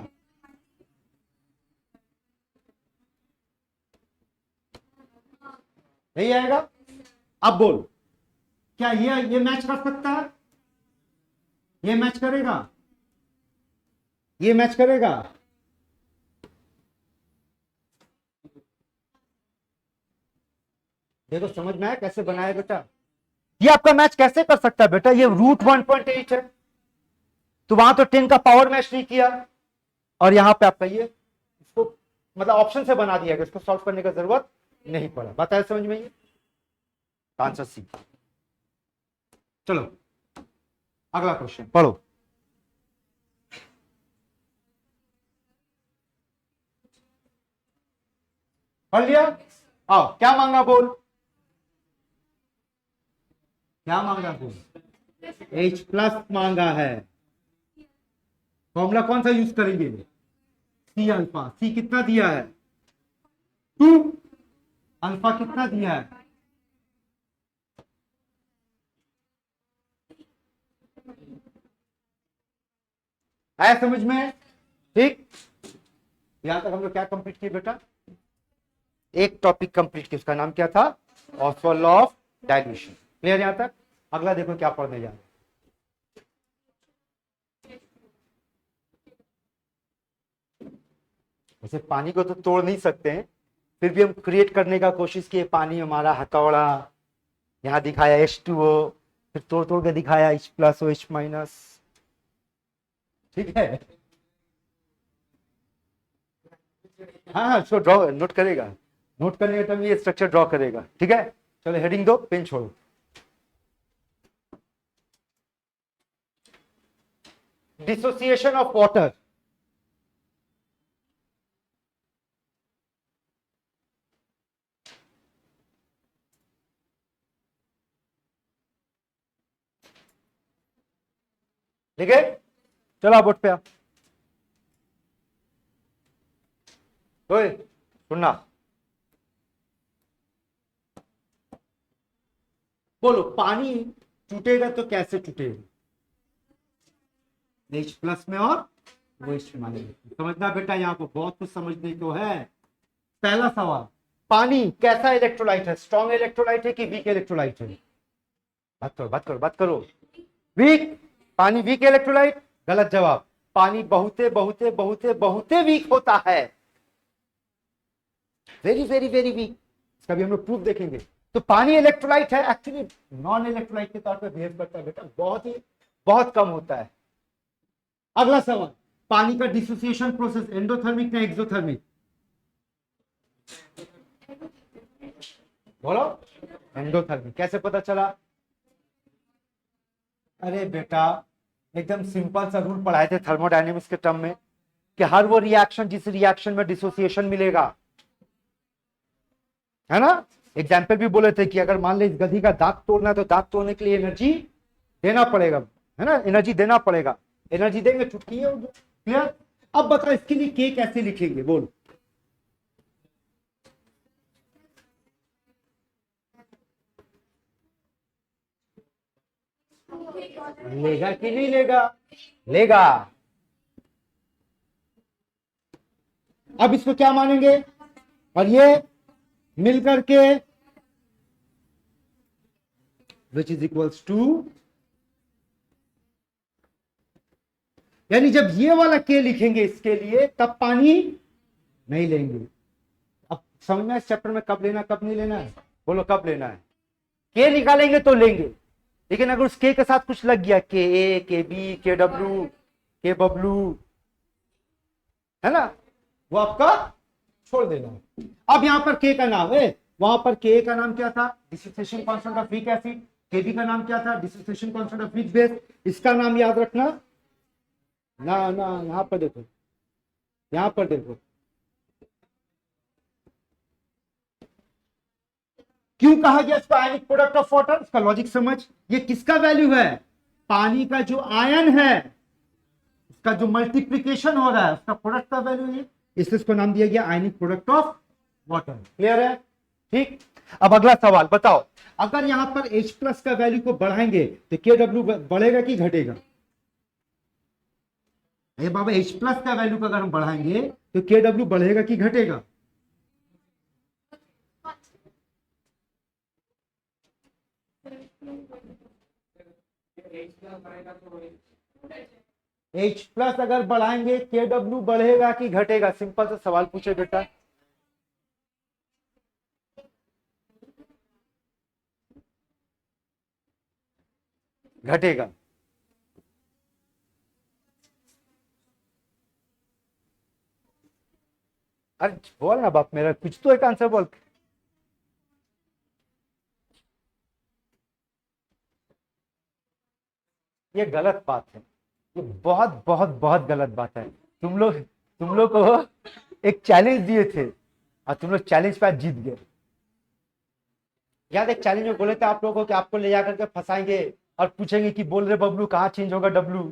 नहीं आएगा। अब बोल, क्या ये मैच कर सकता है? ये मैच करेगा? ये मैच करेगा? देखो समझ में आया कैसे बनाया बेटा? ये आपका मैच कैसे कर सकता है बेटा? ये रूट 1.8 है, तो वहां तो 10 का पावर मैच नहीं किया, और यहां पे आपका ये इसको मतलब ऑप्शन से बना दिया, इसको सॉल्व करने का जरूरत नहीं पड़ा। बताया समझ में? ये आंसर सी। चलो अगला क्वेश्चन पढ़ो। पढ़ लिया? आओ क्या मांगा बोल, क्या मांगा बोल? H प्लस मांगा है। फॉर्मूला कौन सा यूज करेंगे? सी अल्फा। सी कितना दिया है? 2। अल्फा कितना दिया है? आया समझ में? ठीक, यहां तक हम लोग क्या कंप्लीट किए बेटा? एक टॉपिक कंप्लीट किया, उसका नाम क्या था? Oswald law of dilution. Clear यहां तक? अगला देखो क्या पढ़ने जा रहे हैं। वैसे पानी को तो तोड़ नहीं सकते हैं, फिर भी हम क्रिएट करने का कोशिश किए। पानी हमारा हथौड़ा, यहां दिखाया H2O, फिर तोड़ तोड़ के दिखाया H प्लस OH माइनस, ठीक है। हाँ हाँ इसको ड्रॉ नोट करेगा, नोट करने का टाइम ये स्ट्रक्चर ड्रॉ करेगा, ठीक है। चलो हेडिंग दो, पेन छोड़ो। Dissociation of water. ठीक है, चलो आप बोर्ड पे आओ। ओए सुनना, बोलो पानी टूटेगा तो कैसे टूटेगा? H प्लस में और OH माइनस। समझना बेटा, यहाँ पर बहुत कुछ समझने को है। पहला सवाल, पानी कैसा इलेक्ट्रोलाइट है? स्ट्रॉन्ग इलेक्ट्रोलाइट है कि वीक इलेक्ट्रोलाइट है? बात करो बात करो बात करो। वीक। पानी वीक इलेक्ट्रोलाइट? गलत जवाब। पानी बहुते बहुते बहुते बहुते वीक होता है, वेरी वेरी वेरी वीक। इसका भी हम लोग प्रूफ देखेंगे। तो पानी इलेक्ट्रोलाइट है, एक्चुअली नॉन इलेक्ट्रोलाइट के तौर पे बिहेव करता है बेटा, बहुत ही बहुत कम होता है। अगला सवाल, पानी का डिसोसिएशन प्रोसेस एंडोथर्मिक या एक्सोथर्मिक? बोलो। एंडोथर्मिक। कैसे पता चला? अरे बेटा एकदम सिंपल सा रूल पढ़ाए थे थर्मोडायनेमिक्स के टर्म में, कि हर वो रिएक्शन जिस रिएक्शन में डिसोसिएशन मिलेगा, है ना। एग्जाम्पल भी बोले थे कि अगर मान ले इस गधी का दांत तोड़ना है तो दांत तोड़ने के लिए एनर्जी देना पड़ेगा, है ना, एनर्जी देना पड़ेगा। एनर्जी देंगे छुट्टी होगी। क्लियर? अब बताओ इसके लिए के कैसे लिखेंगे बोलो? लेगा कि नहीं लेगा? लेगा। अब इसको क्या मानेंगे? और ये मिलकर के विच इज इक्वल्स टू, यानी जब ये वाला के लिखेंगे इसके लिए तब पानी नहीं लेंगे। अब समझना इस चैप्टर में कब लेना कब नहीं लेना है, बोलो कब लेना है। के निकालेंगे तो लेंगे, लेकिन अगर उस के साथ कुछ लग गया, के ए, के बी, के डब्ल्यू, के बबलू, है ना, वो आपका छोड़ देना है। अब यहां पर के का नाम है, वहां पर के का नाम क्या था, dissociation constant of weak acid, के बी का नाम क्या था, dissociation constant of weak base. इसका नाम याद रखना ना, ना यहां पर देखो, यहां पर देखो, क्यों कहा गया इसको आयनिक प्रोडक्ट ऑफ वाटर, इसका लॉजिक समझ। ये किसका वैल्यू है, पानी का जो आयन है उसका जो मल्टीप्लीकेशन हो रहा है उसका प्रोडक्ट का वैल्यू है, इसलिए इसको नाम दिया गया ionic product of water. Clear है, ठीक। अब अगला सवाल बताओ, अगर यहां पर H प्लस का वैल्यू को बढ़ाएंगे तो KW बढ़ेगा कि घटेगा। ये बाबा H प्लस का वैल्यू को अगर हम बढ़ाएंगे तो KW बढ़ेगा कि घटेगा। H प्लस अगर बढ़ाएंगे KW बढ़ेगा कि घटेगा, सिंपल सा सवाल पूछे बेटा। घटेगा। अरे बोल ना बाप मेरा, कुछ तो एक आंसर बोल। ये गलत बात है, ये बहुत बहुत बहुत गलत बात है। तुम लोग को एक चैलेंज दिए थे और तुम लोग चैलेंज पे आज जीत गए। याद एक चैलेंज में बोले थे आप लोगों को कि आपको ले जाकर के फंसाएंगे और पूछेंगे कि बोल रहे बबलू कहाँ चेंज होगा डब्लू,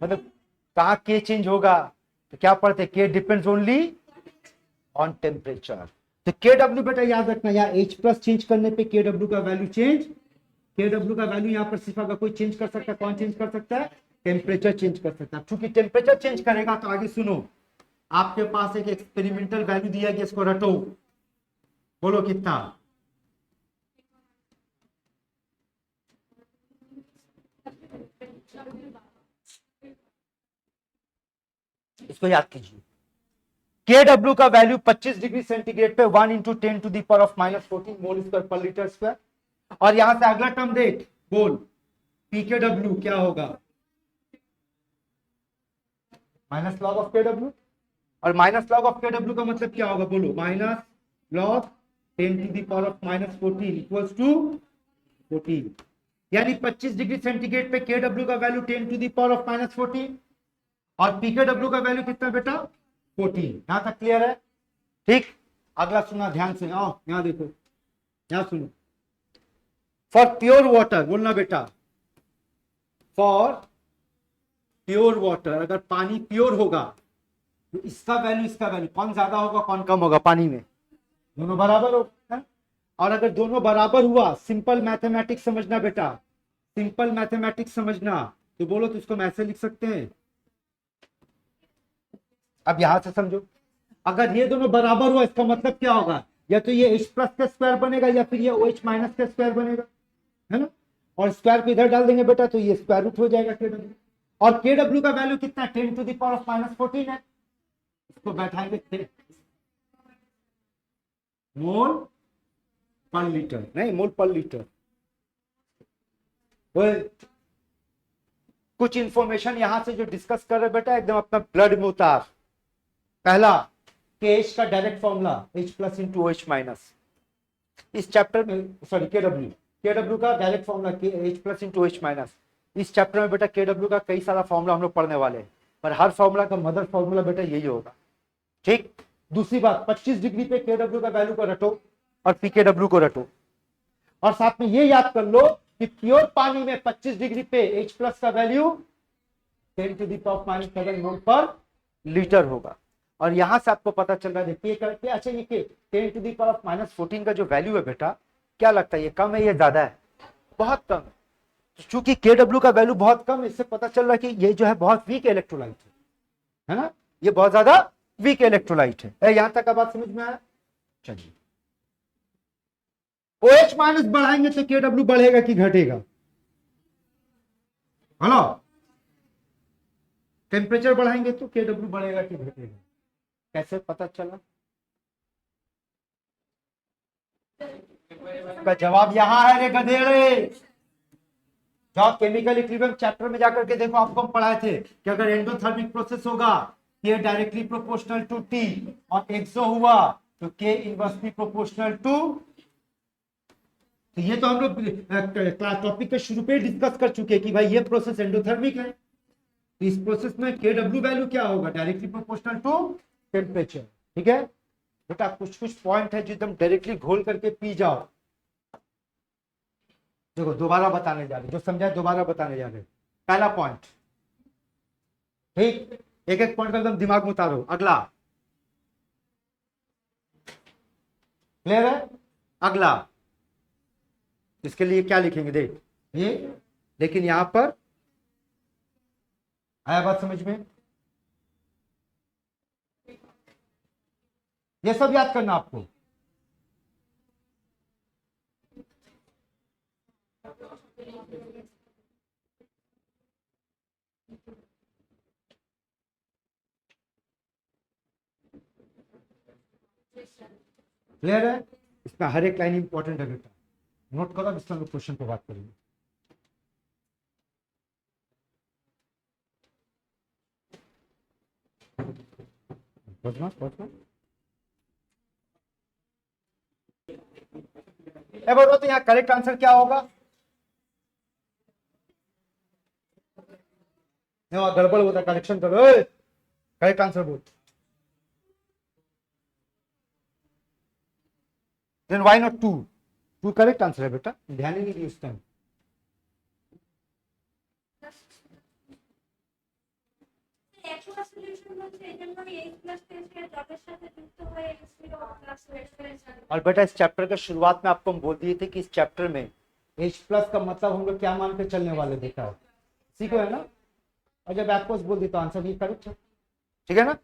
मतलब कहाँ के चेंज होगा, तो क्या पढ़ते, के डिपेंड्स ओनली ऑन टेम्परेचर। तो के डब्ल्यू बेटा याद रखना, या H प्लस चेंज करने पे के डब्ल्यू का वैल्यू चेंज, के डब्ल्यू का वैल्यू यहाँ पर सिर्फ अगर कोई चेंज कर सकता है, कौन चेंज कर सकता है, टेम्परेचर चेंज कर सकता है। चूंकि टेम्परेचर चेंज करेगा तो आगे सुनो, आपके पास एक एक्सपेरिमेंटल वैल्यू दिया गया, इसको रटो, बोलो कितना, इसको याद कीजिए। के डब्ल्यू का वैल्यू 25 डिग्री सेंटीग्रेड पे 1 into 10 to the power of -14 mole square per litre square. और यहां से अगला टर्म देख, बोल पी के डब्ल्यू क्या होगा, minus log of K W. और minus log of K W का मतलब क्या होगा, बोलो minus log 10 to the power of -14 equals to 14। यानी 25 डिग्री सेंटीग्रेड पे के डब्ल्यू का value 10 to the power of -14 और पी के डब्ल्यू का वैल्यू कितना बेटा 14। यहां तक क्लियर है, ठीक। अगला सुना ध्यान से, आओ यहां देखो, यहां सुनो। फॉर प्योर वाटर, बोलना बेटा, फॉर प्योर वाटर, अगर पानी प्योर होगा तो इसका वैल्यू कौन ज्यादा होगा कौन कम होगा, पानी में दोनों बराबर होगा। और अगर दोनों बराबर हुआ, सिंपल मैथमेटिक्स समझना बेटा, सिंपल मैथमेटिक्स समझना, तो बोलो तो इसको ऐसे लिख सकते हैं। अब यहां से समझो, अगर ये दोनों बराबर हुआ इसका मतलब क्या होगा, या तो ये H प्लस का स्क्वायर बनेगा या फिर ये OH माइनस का स्क्वायर बनेगा, है ना। और स्क्वायर को इधर डाल देंगे बेटा तो ये स्क्वायर रूट हो जाएगा KW। और KW का वैल्यू कितना, 10 टू द पावर ऑफ -14 है। इसको बैठाएंगे मोल पर लीटर, नहीं मोल पर लीटर। कुछ इंफॉर्मेशन यहां से जो डिस्कस कर रहे बेटा एकदम अपना ब्लड में उतार। पहला के H का direct formula H plus into OH minus, इस चैप्टर में सॉरी KW का direct formula H plus into OH minus. इस चैप्टर में बेटा KW का कई सारा फॉर्मूला हम लोग पढ़ने वाले हैं, पर हर फॉर्मूला का मदर फॉर्मूला बेटा यही होगा, ठीक। दूसरी बात, 25 डिग्री पे KW का वैल्यू को रटो और PKW को रटो, और साथ में ये याद कर लो कि प्योर पानी में 25 डिग्री पे H प्लस का वैल्यू 10 टू द पावर -7 मोल पर लीटर होगा। और यहां से आपको पता चल रहा है, देखिए करके, अच्छा ये 10 टू द पावर ऑफ -14 का जो वैल्यू है बेटा, क्या लगता है ये कम है ये ज्यादा है, बहुत कम। तो चूंकि KW का वैल्यू बहुत कम, इससे पता चल रहा है कि ये जो है बहुत वीक इलेक्ट्रोलाइट है ना, ये बहुत ज्यादा वीक इलेक्ट्रोलाइट है। यहां तक का बात समझ में आया, चलिए, OH माइनस बढ़ाएंगे तो KW बढ़ेगा कि घटेगा? हेलो, टेम्परेचर बढ़ाएंगे तो KW बढ़ेगा कि घटेगा? कैसे पता चला? का जवाब यहां है रे गधेड़े। जाओ केमिकल इक्विलिब्रियम चैप्टर में जाकर के देखो, आपको हम पढ़ाए थे कि अगर एंडोथर्मिक प्रोसेस होगा K directly proportional to T और एक्सो हुआ तो K इनवर्सली प्रोपोर्शनल टू। तो ये तो हम लोग क्लास टॉपिक के शुरू पे डिस्कस कर चुके हैं कि भाई ये प्रोसेस एंडोथर्मिक है, तो इस प्रोसेस में KW वैल्यू क्या होगा? Directly proportional to temperature. ठीक है बेटा, कुछ कुछ पॉइंट है जो एकदम डायरेक्टली घोल करके पी जाओ। देखो दोबारा बताने जा रहे, जो समझा दोबारा बताने जा रहे। पहला पॉइंट, ठीक, एक एक पॉइंट का एकदम दिमाग में उतारो। अगला क्लियर है? अगला इसके लिए क्या लिखेंगे देख ये, लेकिन यहां पर आया बात समझ में? ये सब याद करना आपको। क्लियर है? इसका हर एक लाइन इंपॉर्टेंट है बेटा, नोट करो। इसमें हम क्वेश्चन पे बात करेंगे। बोलो तो यहाँ करेक्ट आंसर क्या होगा? गड़बड़ होता है, करेक्शन करो। करेक्ट आंसर बोल। Then why not two? Two correct answer है बेटा, ध्यान ही नहीं दी उस टाइम। और बेटा इस चैप्टर के शुरुआत में आपको हम बोल दिए थे कि इस चैप्टर में H प्लस का मतलब हम लोग क्या मान के चलने वाले बेटा, सीखो है ना? और जब एक्वस बोल दी तो आंसर भी करेक्ट है। ठीक है ना?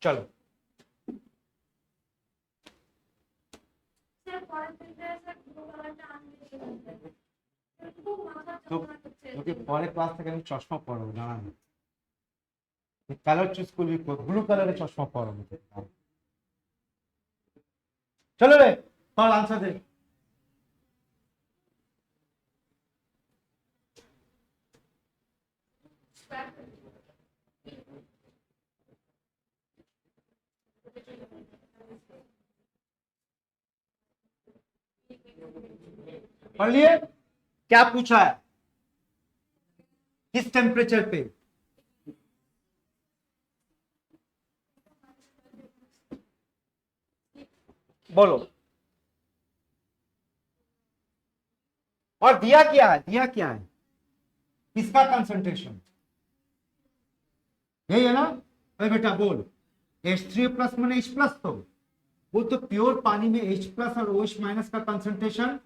चलो तो परे क्लास থেকে আমি চশমা পরব জানা নেই, कलर चूज করবি, ब्लू कलर चश्मा पड़ो। चलो रे पढ़ आंसर दे। पढ़ लिए? क्या पूछा है? किस टेम्परेचर पे? बोलो। और दिया क्या है? दिया क्या है? किसका कंसंट्रेशन? यही है ना? अरे बेटा बोल, H3 प्लस मैंने H प्लस, तो वो तो प्योर पानी में H प्लस और OH माइनस का कंसंट्रेशन।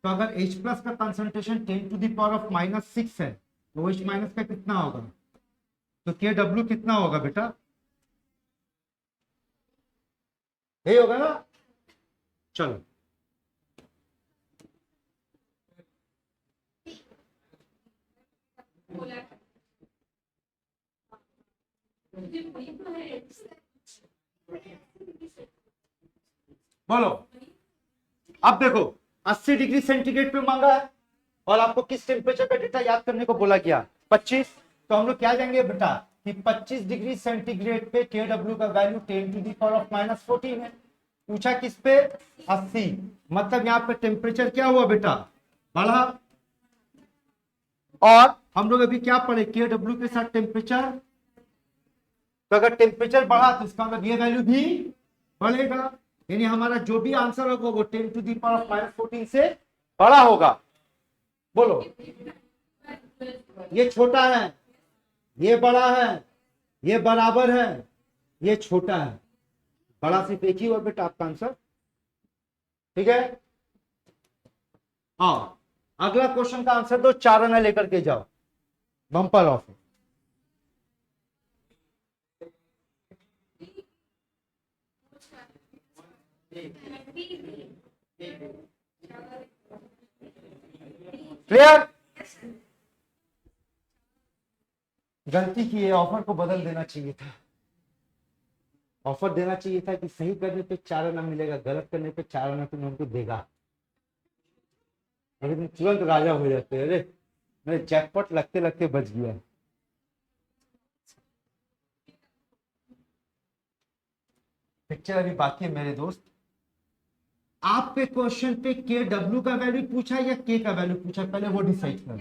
तो अगर H प्लस का concentration 10 to the power of -6 है तो OH माइनस का कितना होगा? तो KW कितना होगा बेटा? यही होगा ना? चलो बोलो। अब देखो 80 डिग्री सेंटीग्रेड पे मांगा है और आपको किस टेम्परेचर का डेटा याद करने को बोला गया? 25। तो हम लोग क्या जाएंगे बेटा कि 25 डिग्री सेंटीग्रेड पे KW का value 10 to the power of -14 है। पूछा किस पे? 80। मतलब यहाँ पे टेम्परेचर क्या हुआ बेटा? बढ़ा। और हम लोग अभी क्या पढ़े? KW के साथ टेम्परेचर। तो अगर टेम्परेचर बढ़ा तो इसका मतलब ये वैल्यू भी बढ़ेगा, यानी हमारा जो भी आंसर होगा वो 10 टू द पावर ऑफ -14 से बड़ा होगा। बोलो, ये छोटा है, ये बड़ा है, ये बराबर है, ये छोटा है, बड़ा सिर्फ एक ही हुआ बेटा आपका आंसर। ठीक है? हाँ, अगला क्वेश्चन का आंसर दो, 4 आना लेकर के जाओ, बम्पर ऑफर। क्लियर? गलती की है, ऑफर को बदल देना चाहिए था। ऑफर देना चाहिए था कि सही करने पे 4 आना मिलेगा, गलत करने पे 4 आना तुम्हें हमको देगा। अरे तुम तुरंत राजा हो जाते हैं। अरे मेरे जैकपॉट लगते लगते बच गया। पिक्चर अभी बाकी है मेरे दोस्त। आपके क्वेश्चन पे के डब्ल्यू का वैल्यू पूछा या के का वैल्यू पूछा, पहले वो डिसाइड कर।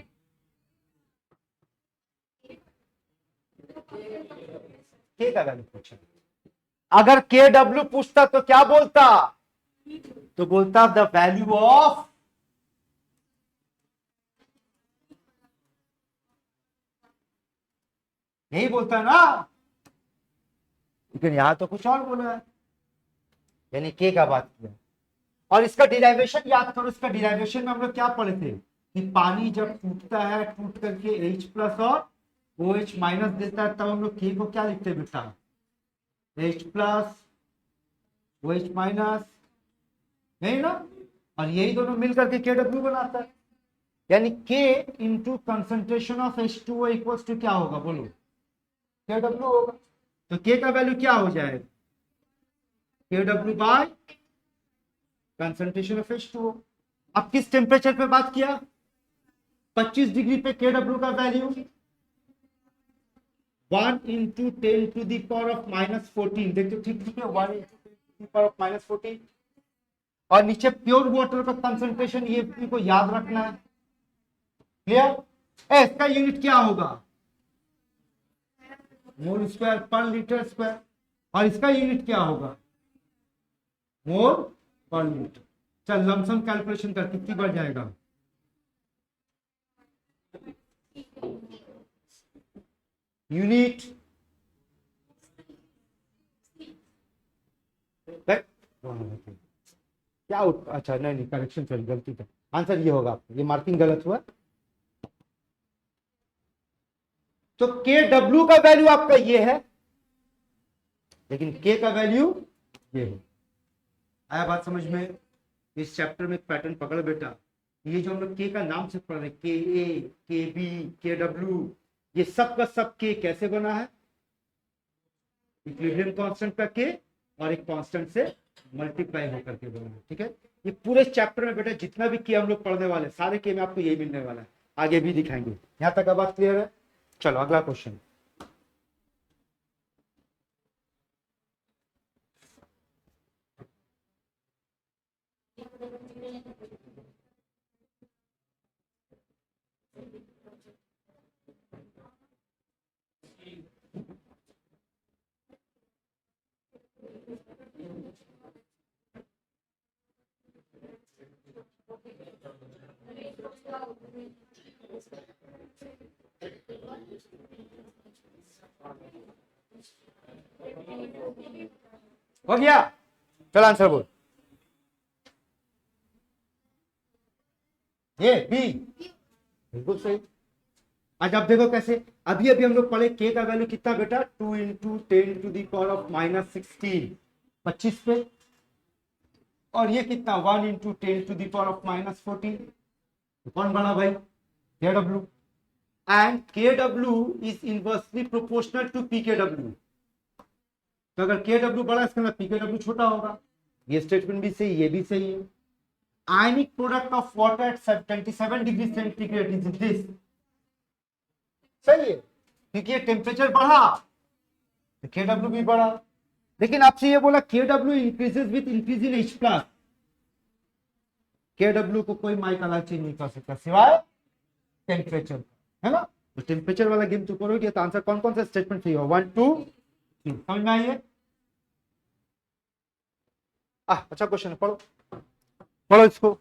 के का वैल्यू पूछा। अगर के डब्ल्यू पूछता तो क्या बोलता? तो बोलता द वैल्यू ऑफ यही बोलता ना, लेकिन यहां तो कुछ और बोला है, यानी के का बात किया। और इसका डिराइवेशन याद करो। इसका डिराइवेशन में हम लोग क्या पढ़े थे कि पानी जब टूटता है, टूट करके H प्लस और OH माइनस देता है, तब हम लोग के को क्या लिखते हैं बेटा? H प्लस OH माइनस, नहीं ना? और यही दोनों मिल करके के डब्ल्यू बनाता है। यानी K into concentration of H2O equals to क्या होगा बोलो? के डब्ल्यू होगा। तो के का वैल्यू क्या हो जाएगा? के W bye concentration of H2O। अब किस टेम्परेचर पे बात किया? 25 डिग्री पे के डब्ल्यू का value 1 into 10 to the power of -14। देखो ठीक ठीक है, 1 into 10 to the power of -14। और नीचे प्योर वाटर का कंसंट्रेशन, ये को याद रखना है। क्लियर? इसका यूनिट क्या होगा? मोल स्क्वायर पर लीटर स्क्वायर। और इसका यूनिट क्या होगा? मोल पर लीटर। चल लमसम कैलकुलेशन कर, कितनी बढ़ जाएगा? यूनिट क्या अच्छा नहीं करेक्शन सॉरी गलती था। आंसर ये होगा, ये मार्किंग गलत हुआ। तो के डब्ल्यू का वैल्यू आपका ये है, लेकिन के का वैल्यू ये है। आया बात समझ में? इस चैप्टर में पैटर्न पकड़ बेटा। ये जो हम लोग के का नाम से पढ़ रहे, के ए, के बी, के डब्ल्यू, ये सब का सब के कैसे बना है? इक्विलिब्रियम कांस्टेंट का के और एक कांस्टेंट से मल्टीप्लाई होकर के बना है। ठीक है? ये पूरे चैप्टर में बेटा जितना भी के हम लोग पढ़ने वाले सारे के में आपको यही मिलने वाला है, आगे भी दिखाएंगे। यहां तक बात क्लियर है? चलो अगला क्वेश्चन। हो गया? चल आंसर बोल। ये बी बिल्कुल सही। आज आप देखो कैसे, अभी अभी हम लोग पढ़े के का वैल्यू कितना बेटा? 2 into 10 to the power of -16, 25 पे। और ये कितना? 1 into 10 to the power of -14। तो कौन बना भाई? K W. And K W is inversely proportional to P K W. तो अगर के डब्ल्यू बड़ा इसका मतलब पी के डब्ल्यू छोटा होगा। ये स्टेटमेंट भी सही, ये भी सही है। Ionic product of water at 27 degree centigrade is this. सही है, क्योंकि ये टेम्परेचर बढ़ा तो के डब्ल्यू भी बढ़ा। लेकिन आपसे ये बोला के W increases with increase in H plus. के डब्ल्यू को कोई माइक अलग चेंज नहीं कर सकता सिवाय टेम्परेचर, है ना? तो टेम्परेचर वाला गेम तो करोगे तो आंसर कौन कौन सा स्टेटमेंट सही हो? 1 2 3। समझ में आइए? अच्छा क्वेश्चन है, पढ़ो पढ़ो इसको।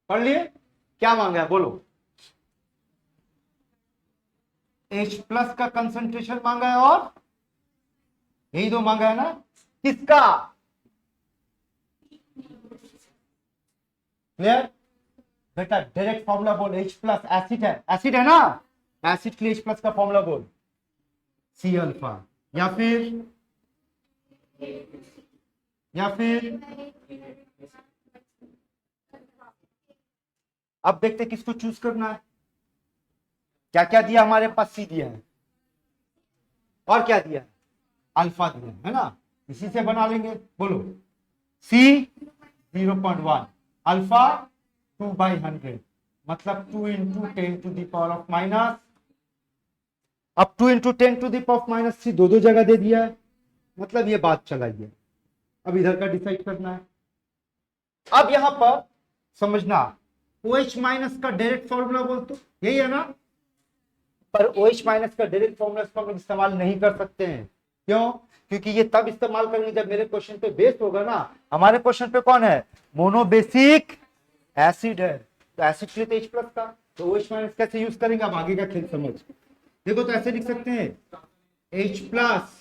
पढ़ लिए? क्या मांगा है बोलो? H प्लस का कंसंट्रेशन मांगा है और यही दो मांगा है ना? किसका? क्लियर? बेटा डायरेक्ट फॉर्मूला बोल, H प्लस एसिड है, एसिड है ना, एसिड के लिए H प्लस का फॉर्मूला बोल, C अल्फा, या फिर अब देखते किसको चूज करना है। क्या क्या दिया हमारे पास, सी दिया है और क्या दिया है, अल्फा दिया है ना, इसी से बना लेंगे। बोलो सी 0.1, अल्फा 2/100, मतलब 2 into 10 to the power of minus, अब 2 into 10 to the power of minus 3 दो जगह दे दिया है, मतलब ये बात चलाइए। अब इधर का डिसाइड करना है। अब यहां पर समझना, OH माइनस का डायरेक्ट फॉर्मूला बोल तो यही है ना, पर OH माइनस का डायरेक्ट फॉर्मूला हम लोग इस्तेमाल नहीं कर सकते हैं। क्यों? क्योंकि ये तब इस्तेमाल करेंगे जब मेरे क्वेश्चन पे बेस होगा ना। हमारे क्वेश्चन पे कौन है, मोनोबेसिक एसिड है, तो एसिड के लिए तो H प्लस का, तो OH माइनस कैसे यूज करेंगे, अब आगे का खेल समझ। देखो तो ऐसे लिख सकते हैं, H plus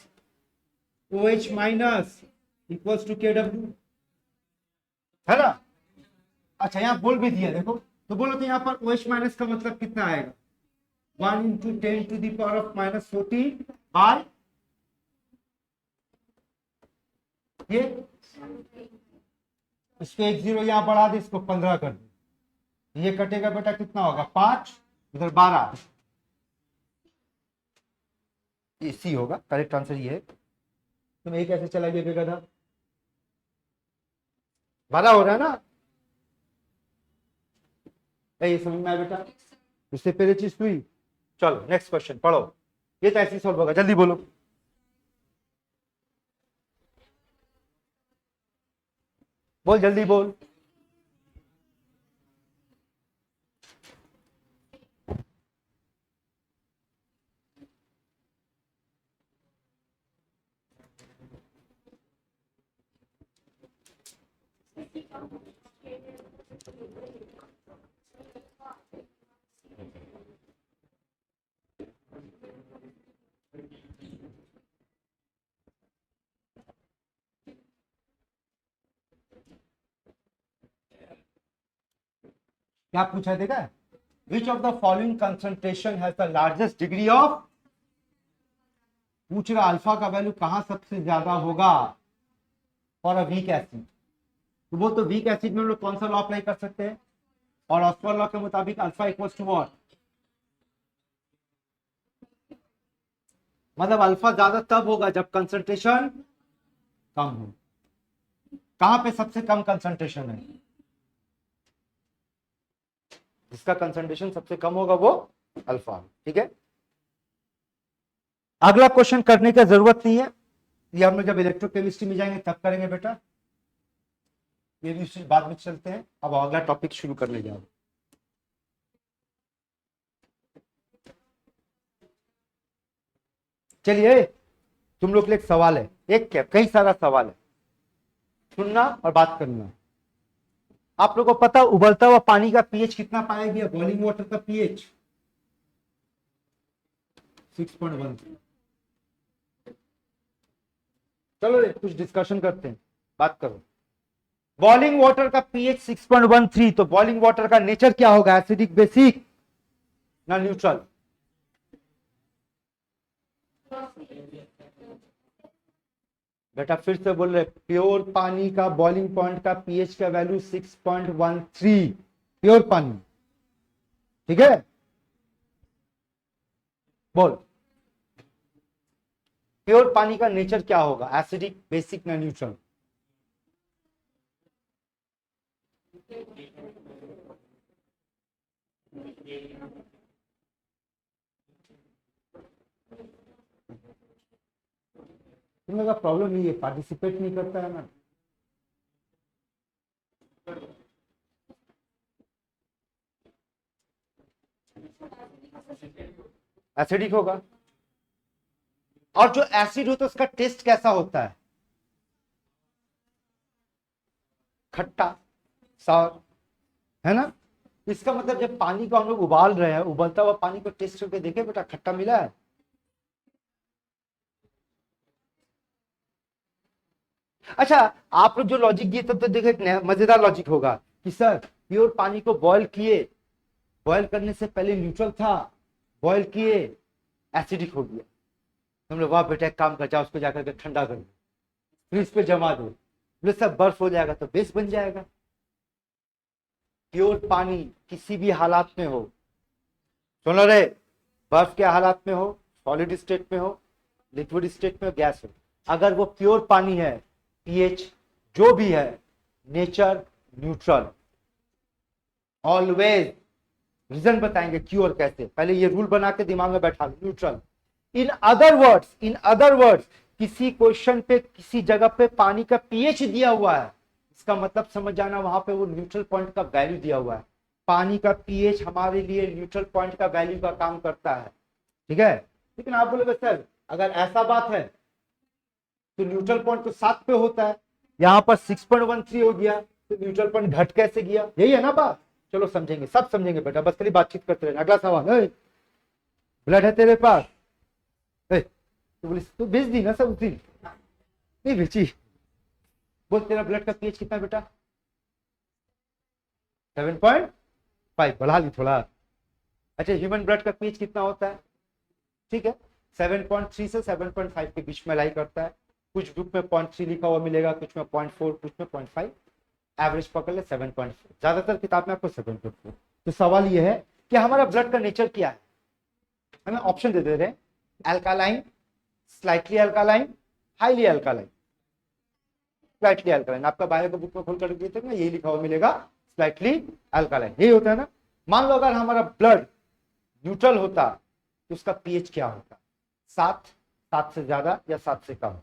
OH minus equals to KW, है ना। अच्छा यहाँ बोल भी दिया, देखो तो बोलो तो यहाँ पर OH माइनस का मतलब कितना आएगा, 1 into 10 to the power of minus 14 by ये, इसको 1 0 यहाँ बढ़ा दे, इसको 15 कर दे, ये कटेगा बेटा कितना होगा 5, इधर 12, ये सी होगा, करेक्ट आंसर ये है। तुम ये कैसे चलाइए बेगदा, 12 हो रहा है ना, ये समझ में आया बेटा, इससे पहले चीज हुई। चलो नेक्स्ट क्वेश्चन पढ़ो, ये तो ऐसे सॉल्व होगा, जल्दी बोलो, बोल जल्दी बोल। क्या पूछा देखा, which of the following concentration has the largest degree of, पूछ रहा अल्फा का वैल्यू कहां सबसे ज्यादा होगा फॉर अ वीक एसिड, तो वो तो वीक एसिड में हम लोग कौन सा लॉ अप्लाई कर सकते हैं, और ऑस्बर्न लॉ के मुताबिक अल्फा इक्वल्स टू व्हाट, मतलब अल्फा ज्यादा तब होगा जब कंसंट्रेशन कम हो। कहां पे सबसे कम कंसंट्रेशन है, जिसका कंसंट्रेशन सबसे कम होगा वो अल्फा, ठीक है। अगला क्वेश्चन करने की जरूरत नहीं है, ये हम लोग जब इलेक्ट्रोकेमिस्ट्री में जाएंगे तब करेंगे बेटा, ये भी बाद में चलते हैं। अब अगला टॉपिक शुरू करने जाओ। चलिए तुम लोग के लिए एक सवाल है, एक क्या कई सारा सवाल है, सुनना और बात करना। आप लोगों को पता उबलता हुआ पानी का पीएच कितना पाया गया, बॉइलिंग वाटर का पीएच 6.1। चलो रे कुछ डिस्कशन करते हैं, बात करो। बॉइलिंग वाटर का पीएच 6.13, तो बॉइलिंग वाटर का नेचर क्या होगा, एसिडिक बेसिक ना न्यूट्रल, बेटा फिर से बोल रहे, प्योर पानी का बॉइलिंग पॉइंट का पीएच का वैल्यू 6.13, प्योर पानी, ठीक है। बोल प्योर पानी का नेचर क्या होगा, एसिडिक बेसिक ना न्यूट्रल, तुम लोग का प्रॉब्लम ये पार्टिसिपेट नहीं करता है ना, एसिडिक होगा। और जो एसिड होता है उसका टेस्ट कैसा होता है, खट्टा सावर, है ना। इसका मतलब जब पानी को हम लोग उबाल रहे हैं, उबलता हुआ पानी को टेस्ट करके देखे बेटा, खट्टा मिला है। अच्छा आप लोग जो लॉजिक दिए तब तो देखो एक मजेदार लॉजिक होगा कि सर प्योर पानी को बॉयल किए, बॉयल करने से पहले न्यूट्रल था, बॉयल किए एसिडिक हो गया। तुमने वाह बेटा एक काम कर, जाओ उसको जाकर के ठंडा कर दो, फ्रिज पे जमा दो, बोले सब बर्फ हो जाएगा तो बेस बन जाएगा। प्योर पानी किसी भी हालात में हो, सुनो रे, बर्फ के हालात में हो, सॉलिड स्टेट में हो, लिक्विड स्टेट में हो, गैस हो, अगर वो प्योर पानी है, पीएच जो भी है, नेचर न्यूट्रल ऑलवेज। रीजन बताएंगे क्यों और कैसे, पहले ये रूल बना के दिमाग में बैठा लो, न्यूट्रल। इन अदर वर्ड्स किसी क्वेश्चन पे किसी जगह पे पानी का पीएच दिया हुआ है, इसका मतलब समझ जाना वहां पे वो न्यूट्रल पॉइंट का वैल्यू दिया हुआ है। पानी का पीएच हमारे लिए न्यूट्रल पॉइंट का वैल्यू का काम करता है, ठीक है। लेकिन आप बोलोगे सर अगर ऐसा बात है तो न्यूट्रल पॉइंट तो 7 पे होता है, यहाँ पर 6.13 हो गया, तो न्यूट्रल पॉइंट घट कैसे गया, यही है ना बात। चलो समझेंगे, सब समझेंगे बेटा, बस खाली बातचीत करते रहना। अगला सवाल, ब्लड है तेरे पास, तो बोली तू भेज दी ना सब उस दिन, नहीं भेजी, बोल तेरा ब्लड का पीएच कितना बेटा, 7.5, बढ़ा ली थोड़ा। अच्छा ह्यूमन ब्लड का पीएच कितना होता है, ठीक है, 7.3 से 7.5 के बीच में लाई करता है। कुछ ग्रुप में 0.3 लिखा हुआ मिलेगा, कुछ में 0.4, कुछ में 0.5, एवरेज पकड़ ले 7.4, ज्यादातर किताब में आपको 7.4। तो सवाल यह है कि हमारा ब्लड का नेचर क्या है, हमें ऑप्शन दे दे रहे हैं, alkaline, slightly alkaline, highly alkaline. Slightly alkaline आपका बायो का बुक में खोल कर देते हैं, यही लिखा हुआ मिलेगा, स्लाइटली अल्कालाइन, यही होता है ना। मान लो अगर हमारा ब्लड न्यूट्रल होता तो उसका पीएच क्या होता, 7, 7 से ज्यादा या 7 से कम,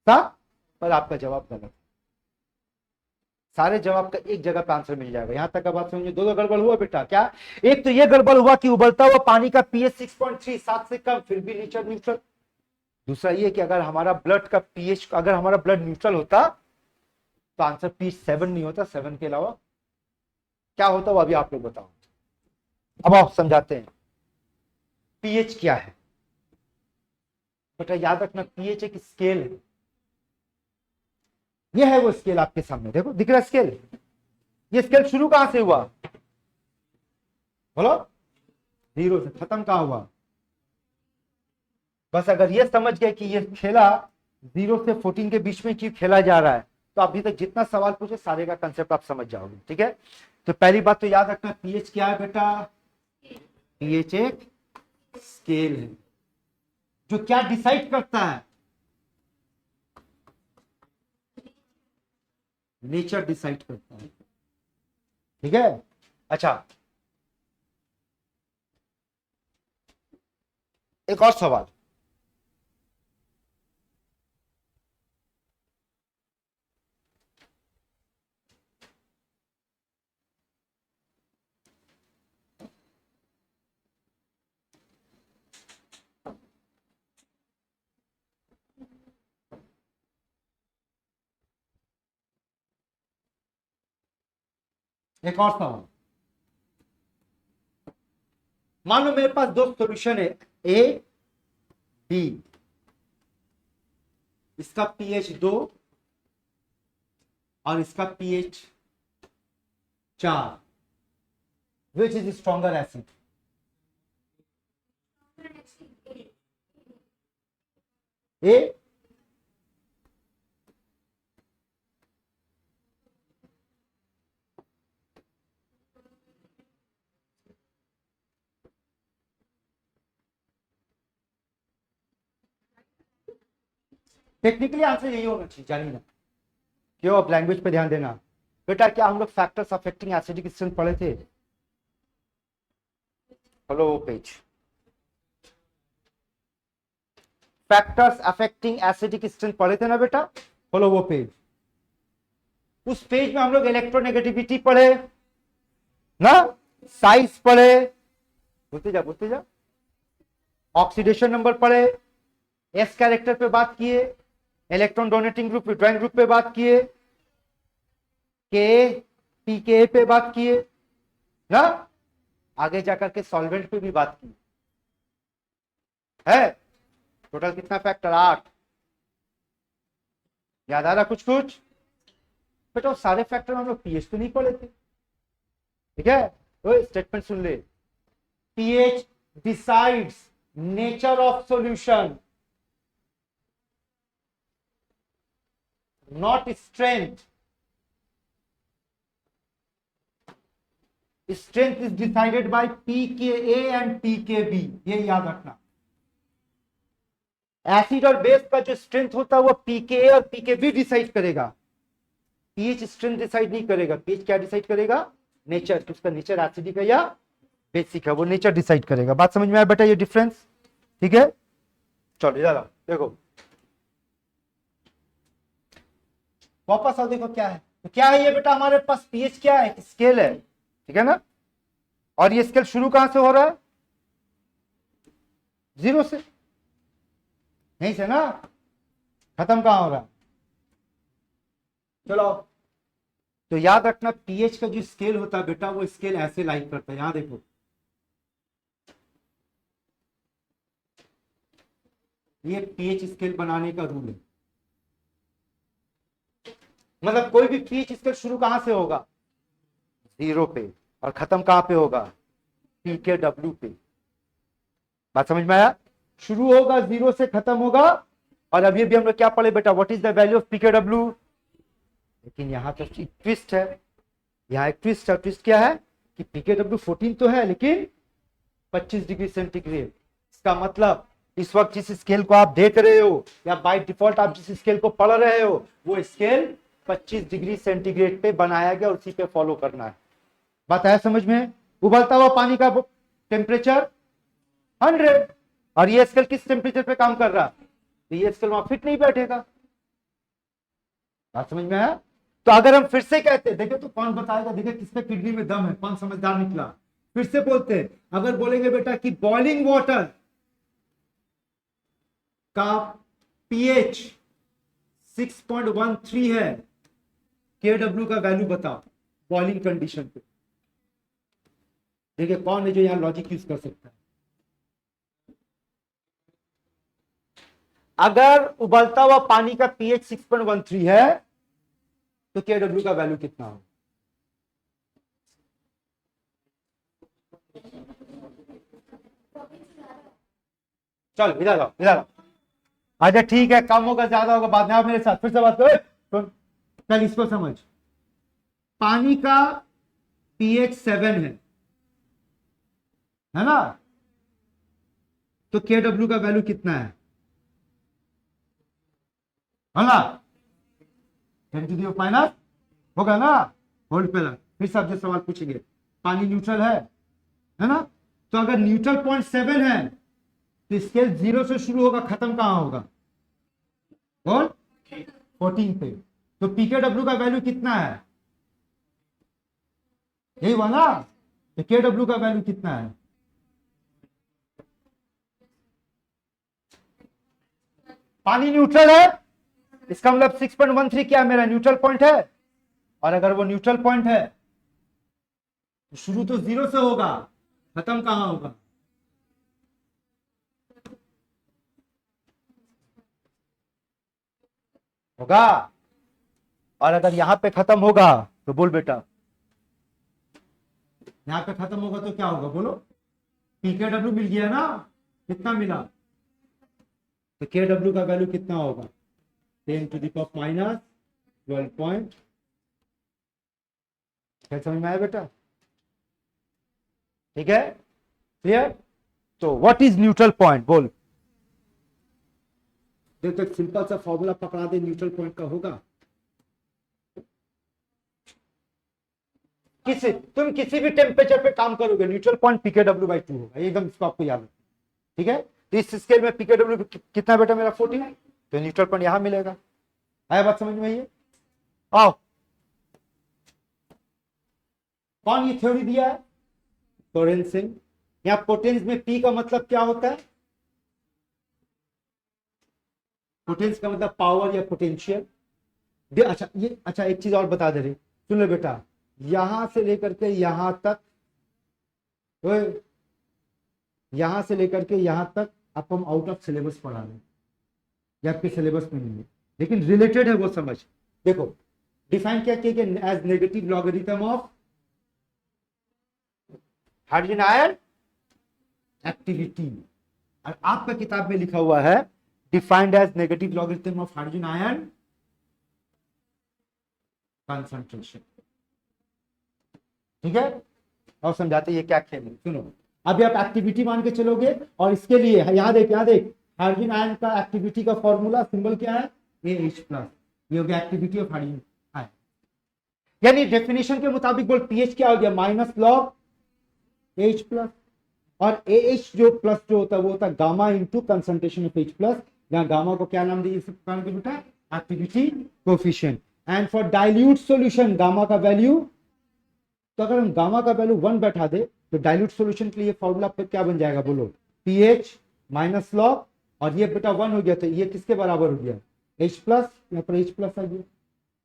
7। पर आपका जवाब गलत है, सारे जवाब का एक जगह पे आंसर मिल जाएगा। यहां तक का बात समझिए, दो गड़बड़ हुआ बेटा, क्या, एक तो ये गड़बड़ हुआ कि उबलता हुआ पानी का पीएच 6.3, 7 से कम, फिर भी नेचर न्यूट्रल। दूसरा ये कि अगर हमारा ब्लड का पीएच, अगर हमारा ब्लड न्यूट्रल होता तो आंसर पीएच 7 नहीं होता, 7 के अलावा क्या होता वो अभी आप लोग बताओ। अब आप समझाते हैं पीएच क्या है बेटा, याद रखना पीएच एक स्केल है, ये है वो स्केल आपके सामने, देखो दिख रहा स्केल, ये स्केल शुरू कहां से हुआ, बोलो, 0 से, खत्म कहां हुआ। बस अगर ये समझ गए कि ये खेला 0 से 14 के बीच में क्यों खेला जा रहा है, तो अभी तक जितना सवाल पूछे सारे का कंसेप्ट आप समझ जाओगे, ठीक है। तो पहली बात तो याद रखना पीएच क्या है बेटा, पीएच एक स्केल है जो क्या डिसाइड करता है, नेचर डिसाइड करता है, ठीक है। अच्छा एक और सवाल, एक और सवाल, मान लो मेरे पास दो सॉल्यूशन है, ए बी, इसका पीएच 2 और इसका pH 4, which is stronger acid, A, technically answer यही होना चाहिए, जानिए ना क्यों, अब लैंग्वेज पे ध्यान देना बेटा। क्या हम लोग फैक्टर्स अफेक्टिंग एसिडिक स्ट्रेंथ पढ़े थे, हेलो वो page, factors affecting acidic strength पढ़े थे ना बेटा, फॉलो वो पेज। उस पेज में हम लोग इलेक्ट्रोनेगेटिविटी पढ़े ना, साइज पढ़े, बोलते जा, ऑक्सीडेशन नंबर पढ़े, एस कैरेक्टर पे बात किए, electron donating group withdrawing group पे बात किए, के पीके पे बात किए ना, आगे जाकर के सॉल्वेंट पे भी बात की है। टोटल कितना फैक्टर, 8, याद आ रहा कुछ कुछ। बेटा सारे फैक्टर हम लोग पीएच तो नहीं पढ़े थे, ठीक है। तो स्टेटमेंट सुन ले, pH decides nature of solution, not strength. Strength is decided by pKa and pKb, ये याद रखना। एसिड और बेस का जो स्ट्रेंथ होता है वो pKa और pKb डिसाइड करेगा, पीएच स्ट्रेंथ डिसाइड नहीं करेगा। पीएच क्या डिसाइड करेगा? नेचर, उसका नेचर एसिडिक है या बेसिक है, वो नेचर डिसाइड करेगा। बात समझ में आया बेटा ये डिफरेंस, ठीक है। चलो इधर आओ, देखो वापस आओ, देखो क्या है। तो क्या है ये बेटा, हमारे पास पीएच क्या है? स्केल है, ठीक है ना। और ये स्केल शुरू कहां से हो रहा है? 0 से, यहीं से ना। खत्म कहां हो रहा है? चलो, तो याद रखना पीएच का जो स्केल होता है बेटा, वो स्केल ऐसे लाइन करता है। यहां देखो, ये पीएच स्केल बनाने का रूल है। मतलब कोई भी पीएच स्केल शुरू कहां से होगा? 0 पे, और खत्म कहां पे होगा? pKw पे। बात समझ में आया? शुरू होगा 0 से, खत्म होगा। और अभी हम लोग क्या पढ़े बेटा? What is the value of pKw। लेकिन यहां तो ट्विस्ट है, यहाँ एक ट्विस्ट है। ट्विस्ट क्या है कि pKw 14 तो है, लेकिन 25 डिग्री सेंटीग्रेड। इसका मतलब इस वक्त जिस स्केल को आप देख रहे हो, या बाय डिफॉल्ट आप जिस स्केल को पढ़ रहे हो, वो स्केल 25 डिग्री सेंटीग्रेड पे बनाया गया, उसी पे फॉलो करना है। बात आया समझ में? उबलता हुआ पानी का टेम्परेचर 100, और ये स्केल किस टेम्परेचर पे काम कर रहा? तो ये स्केल वहां फिट नहीं बैठेगा। बात समझ में आया? तो अगर हम फिर से कहते, देखे तो कौन बताएगा, देखे किसके किडनी में दम है, कौन समझदार निकला। फिर से बोलते, अगर बोलेंगे बेटा कि बॉइलिंग वाटर का पीएच 6.13 है, KW का वैल्यू बताओ बॉइलिंग कंडीशन पे। देखिए कौन है जो यहां लॉजिक यूज कर सकता है। अगर उबलता हुआ पानी का पीएच 6.13 है, तो KW का वैल्यू कितना हो? चलो इधर आओ, इधर आओ। अच्छा ठीक है, कम होगा ज्यादा होगा बाद में, आप मेरे साथ फिर से बात करो। तो कल इसको समझ, पानी का पीएच 7 है ना, तो KW का वैल्यू कितना है? ना 10 माइनस होगा ना। होल्ड पे फिर से आपसे सवाल पूछेंगे, पानी न्यूट्रल है ना। तो अगर न्यूट्रल 0.7 है, तो स्केल 0 से शुरू होगा, खत्म कहां होगा? और 14 पे। तो pKw का वैल्यू कितना है? यही हुआ ना। तो KW का वैल्यू कितना है? पानी न्यूट्रल है, इसका मतलब 6.13 क्या मेरा न्यूट्रल पॉइंट है। और अगर वो न्यूट्रल पॉइंट है, तो शुरू तो 0 से होगा, खत्म कहां होगा? होगा। और अगर यहां पे खत्म होगा, तो बोल बेटा, यहां पे खत्म होगा तो क्या होगा बोलो? pKw मिल गया ना, कितना मिला? तो KW का वैल्यू कितना होगा? 10⁻⁻12 पॉइंट। क्या समझ में आया बेटा? ठीक है, क्लियर। तो व्हाट इज न्यूट्रल पॉइंट बोल। जब तक सिंपल सा फॉर्मूला पकड़ा दे न्यूट्रल पॉइंट का, होगा? तुम किसी भी टेम्परेचर पे काम करोगे, न्यूट्रल पॉइंट pKw/2 होगा, एकदम इसको आपको याद रखना, ठीक है। तो इस स्केल में pKw कितना बेटा मेरा? 14, तो न्यूट्रल पॉइंट यहां मिलेगा। आया बात समझ में? ये आओ, कौन ये थ्योरी दिया है? लोरेंत्ज़। यहां पोटेंस में P का मतलब क्या होता है? पोटेंस का मतलब पावर या पोटेंशियल। अच्छा एक चीज और बता दे रहे, सुन लो बेटा, यहां से लेकर के यहां तक, यहां से लेकर के यहां तक आपको हम आउट ऑफ सिलेबस पढ़ा रहे हैं, या आपके सिलेबस में नहीं है, लेकिन रिलेटेड है वो समझ। देखो डिफाइन क्या किया as negative logarithm of hydrogen ion activity. और आपका किताब में लिखा हुआ है defined as negative logarithm of hydrogen ion concentration. ठीक है, और समझाते ये क्या खेल है, सुनो। अभी आप एक्टिविटी मान के चलोगे और इसके लिए याद देख हाइड्रोजन आयन का एक्टिविटी का फॉर्मूला सिंबल क्या है, AH प्लस। ये हो गया एक्टिविटी ऑफ हाइड्रोजन आयन। यानी डेफिनेशन के मुताबिक बोल पीएच क्या हो गया, माइनस लॉग H प्लस। और AH जो प्लस जो होता है वो होता है gamma into concentration of H plus. यहाँ गामा को क्या नाम दिए बेटा, activity coefficient. And for dilute solution gamma का वैल्यू, तो अगर हम गामा का वैल्यू 1 बैठा दे तो डाइल्यूट सॉल्यूशन के लिए फॉर्मूला पे क्या बन जाएगा बोलो, पीएच माइनस लॉग, और ये बेटा 1 हो गया तो ये किसके बराबर हो गया, H प्लस। यहाँ पर H प्लस आ गया।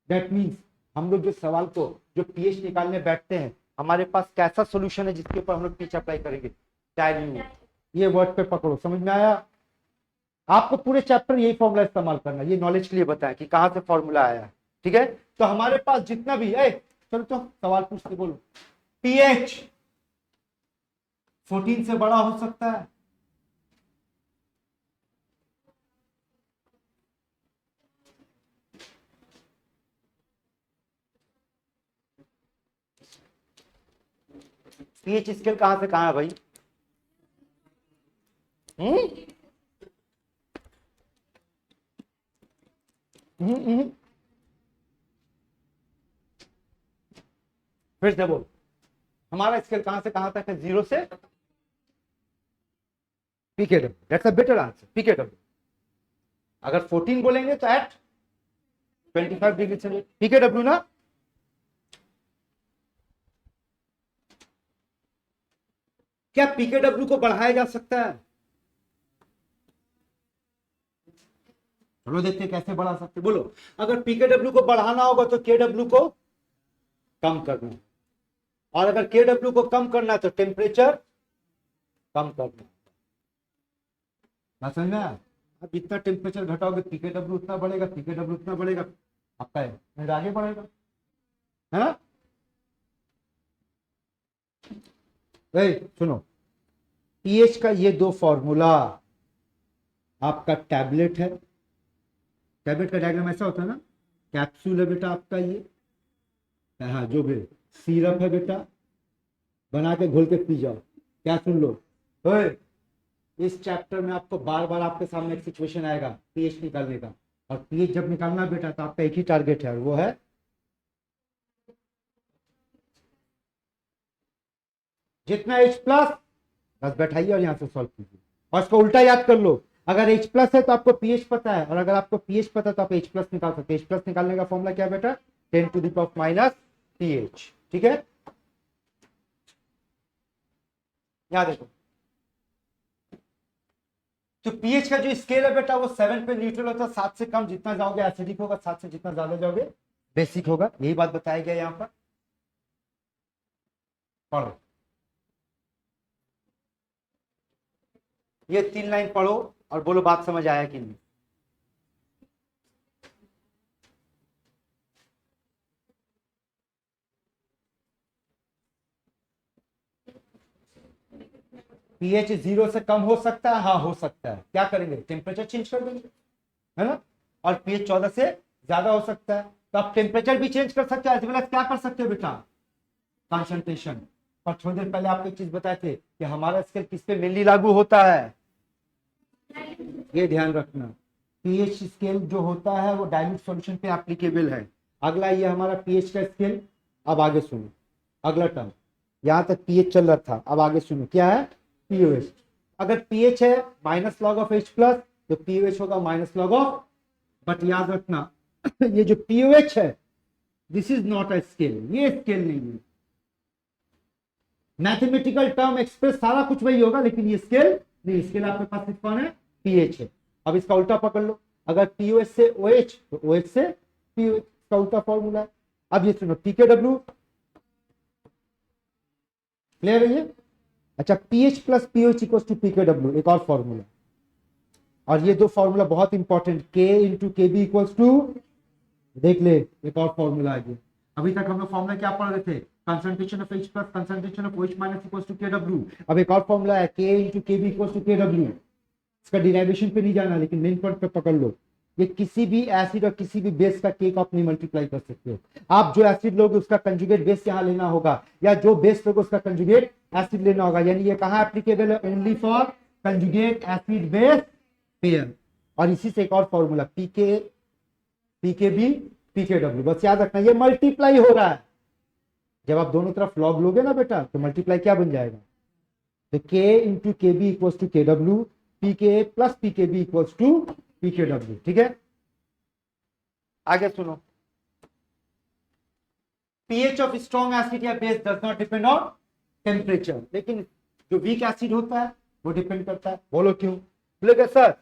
दैट मीन्स हम लोग जो सवाल को जो पीएच निकालने बैठते हैं, हमारे पास कैसा सॉल्यूशन है जिसके ऊपर हम लोग पीएच अप्लाई करेंगे, डाइल्यूट। ये वर्ड पे पकड़ो, समझ में आया। आपको पूरे चैप्टर यही फॉर्मूला इस्तेमाल करना, ये नॉलेज के लिए बताया कि कहां से फॉर्मूला आया। ठीक है, तो हमारे पास जितना भी है, चलो तो सवाल पूछते बोलो, पीएच 14 से बड़ा हो सकता है, पीएच स्केल कहां से कहां है भाई, फिर से बोल, हमारा स्केल कहां से कहां तक है, 0 से PKW. That's a better answer, PKW. अगर 14 बोलेंगे तो एट 25 डिग्री से पीकेडब्ल्यू ना। क्या पीकेडब्ल्यू को बढ़ाया जा सकता है, चलो देखते हैं कैसे बढ़ा सकते, बोलो। अगर पीकेडब्ल्यू को बढ़ाना होगा तो केडब्ल्यू को कम करना है, और अगर केडब्ल्यू को कम करना है तो टेम्परेचर कम करना है। समझ में आया? अब इतना टेम्परेचर घटाओगे पीकेडब्ल्यू उतना बढ़ेगा, पीकेडब्ल्यू उतना बढ़ेगा, आपका आगे बढ़ेगा, है ना। सुनो, पीएच का ये दो फॉर्मूला, आपका टैबलेट है, टैबलेट का डायग्राम ऐसा होता है ना, कैप्सूल है बेटा आपका ये, हाँ जो भी सिरप है बेटा, बना के घोल के पी जाओ। क्या सुन लो, इस चैप्टर में आपको बार बार आपके सामने एक सिचुएशन आएगा पीएच निकालने का, और पीएच जब निकालना बेटा तो आपका एक ही टारगेट है, वो है जितना H प्लस, बस बैठाइए और यहां से सॉल्व कीजिए। और इसको उल्टा याद कर लो, अगर H प्लस है तो आपको पीएच पता है, और अगर आपको पीएच पता है तो आप H प्लस निकाल सकते हैं। H प्लस निकालने का फॉर्मूला क्या बेटा, 10 to the power minus pH। ठीक है, याद देखो, तो पीएच का जो स्केल है बेटा वो 7 पे न्यूट्रल होता है, 7 से कम जितना जाओगे एसिडिक होगा, 7 से जितना ज्यादा जाओगे बेसिक होगा। यही बात बताया गया यहां पर, पढ़ो ये 3 लाइन पढ़ो और बोलो बात समझ आया कि नहीं। पीएच 0 से कम हो सकता है, हाँ हो सकता है, क्या करेंगे टेम्परेचर चेंज कर देंगे, है ना। और पीएच 14 से ज्यादा हो सकता है, तो आप टेम्परेचर भी चेंज कर सकते हो, एज वेल एज क्या कर सकते हो बेटा, कंसंट्रेशन। और थोड़ी देर पहले आपको एक चीज बताए थे कि हमारा स्केल किस पे मेनली लागू होता है, ये ध्यान रखना, पीएच स्केल जो होता है वो डाइल्यूट सॉल्यूशन पे एप्लीकेबल है। अगला ये हमारा पीएच का स्केल, अब आगे सुनो अगला टर्म, यहां तक पीएच चल रहा था, अब आगे सुनो क्या है, पीओएच। अगर पीएच है minus log of H plus तो पीओएच होगा माइनस लॉग ऑफ, बट याद रखना ये जो पीओएच है this is not a scale, ये स्केल नहीं है। मैथमेटिकल टर्म एक्सप्रेस सारा कुछ वही होगा, लेकिन ये स्केल नहीं, स्केल आपके पास सिर्फ कौन है, पीएच है। अब इसका उल्टा पकड़ लो, अगर पीओएच से ओएच तो ओएच से पीओएच का उल्टा फॉर्मूला है। अब ये सुनो पीकेडब्ल्यू, क्लियर है ये। अच्छा, pH plus pOH equals to पीकेडब्ल्यू, एक और फॉर्मूला, और ये दो फॉर्मूला बहुत इंपॉर्टेंट, के इंटू के बी इक्वल्स टू देख ले, एक और फॉर्मूला है ये। अभी तक हम लोग फॉर्मूला क्या पढ़ रहे थे, concentration of H plus concentration of OH minus equals to KW। अब एक और फॉर्मूला है K into KB equals to KW। इसका डिराइवेशन पे नहीं जाना, लेकिन मेन पॉइंट पे पकड़ लो। ये किसी भी एसिड और किसी भी बेस का K को आप नहीं मल्टीप्लाई कर सकते हो। आप जो एसिड लोगे उसका कंजुगेट बेस यहाँ लेना होगा, या जो बेस लोगे उसका कंजुगेट एसिड लेना होगा। यानी ये कहाँ एप्लीकेबल है, only for conjugate acid base pair. और इसी से एक और फॉर्मूला PKB PKW, बस याद रखना ये मल्टीप्लाई हो रहा है। जब आप दोनों तरफ लॉग लोगे ना बेटा, तो मल्टीप्लाई क्या बन जाएगा, तो K into KB equals to KW, PK plus PKB equals to PKW। ठीक है, आगे सुनो। pH ऑफ स्ट्रॉन्ग एसिड या base does not depend on temperature, लेकिन जो वीक एसिड होता है वो डिपेंड करता है। बोलो क्यों? बोले सर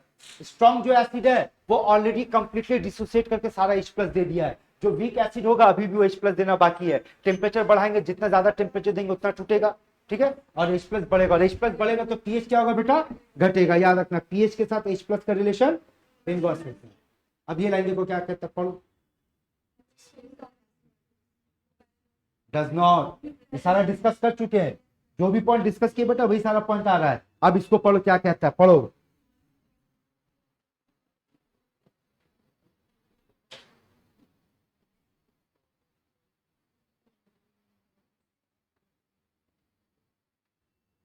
स्ट्रॉन्ग जो एसिड है वो ऑलरेडी कंप्लीटली डिसोसिएट करके सारा H प्लस दे दिया है। जो वीक एसिड होगा अभी भी वो H प्लस देना बाकी है। टेम्परेचर बढ़ाएंगे, जितना ज्यादा टेम्परेचर देंगे उतना टूटेगा। ठीक है, और H प्लस बढ़ेगा, और H प्लस बढ़ेगा तो pH क्या होगा बेटा, घटेगा। याद रखना pH के साथ H प्लस का रिलेशन इनवर्स है। अब ये लाइन देखो क्या कहता है, पढ़ो। डज नॉट, ये सारा डिस्कस कर चुके हैं। जो भी पॉइंट डिस्कस किए बेटा वही सारा पॉइंट आ रहा है। अब इसको पढ़ो क्या कहता है, पढ़ो।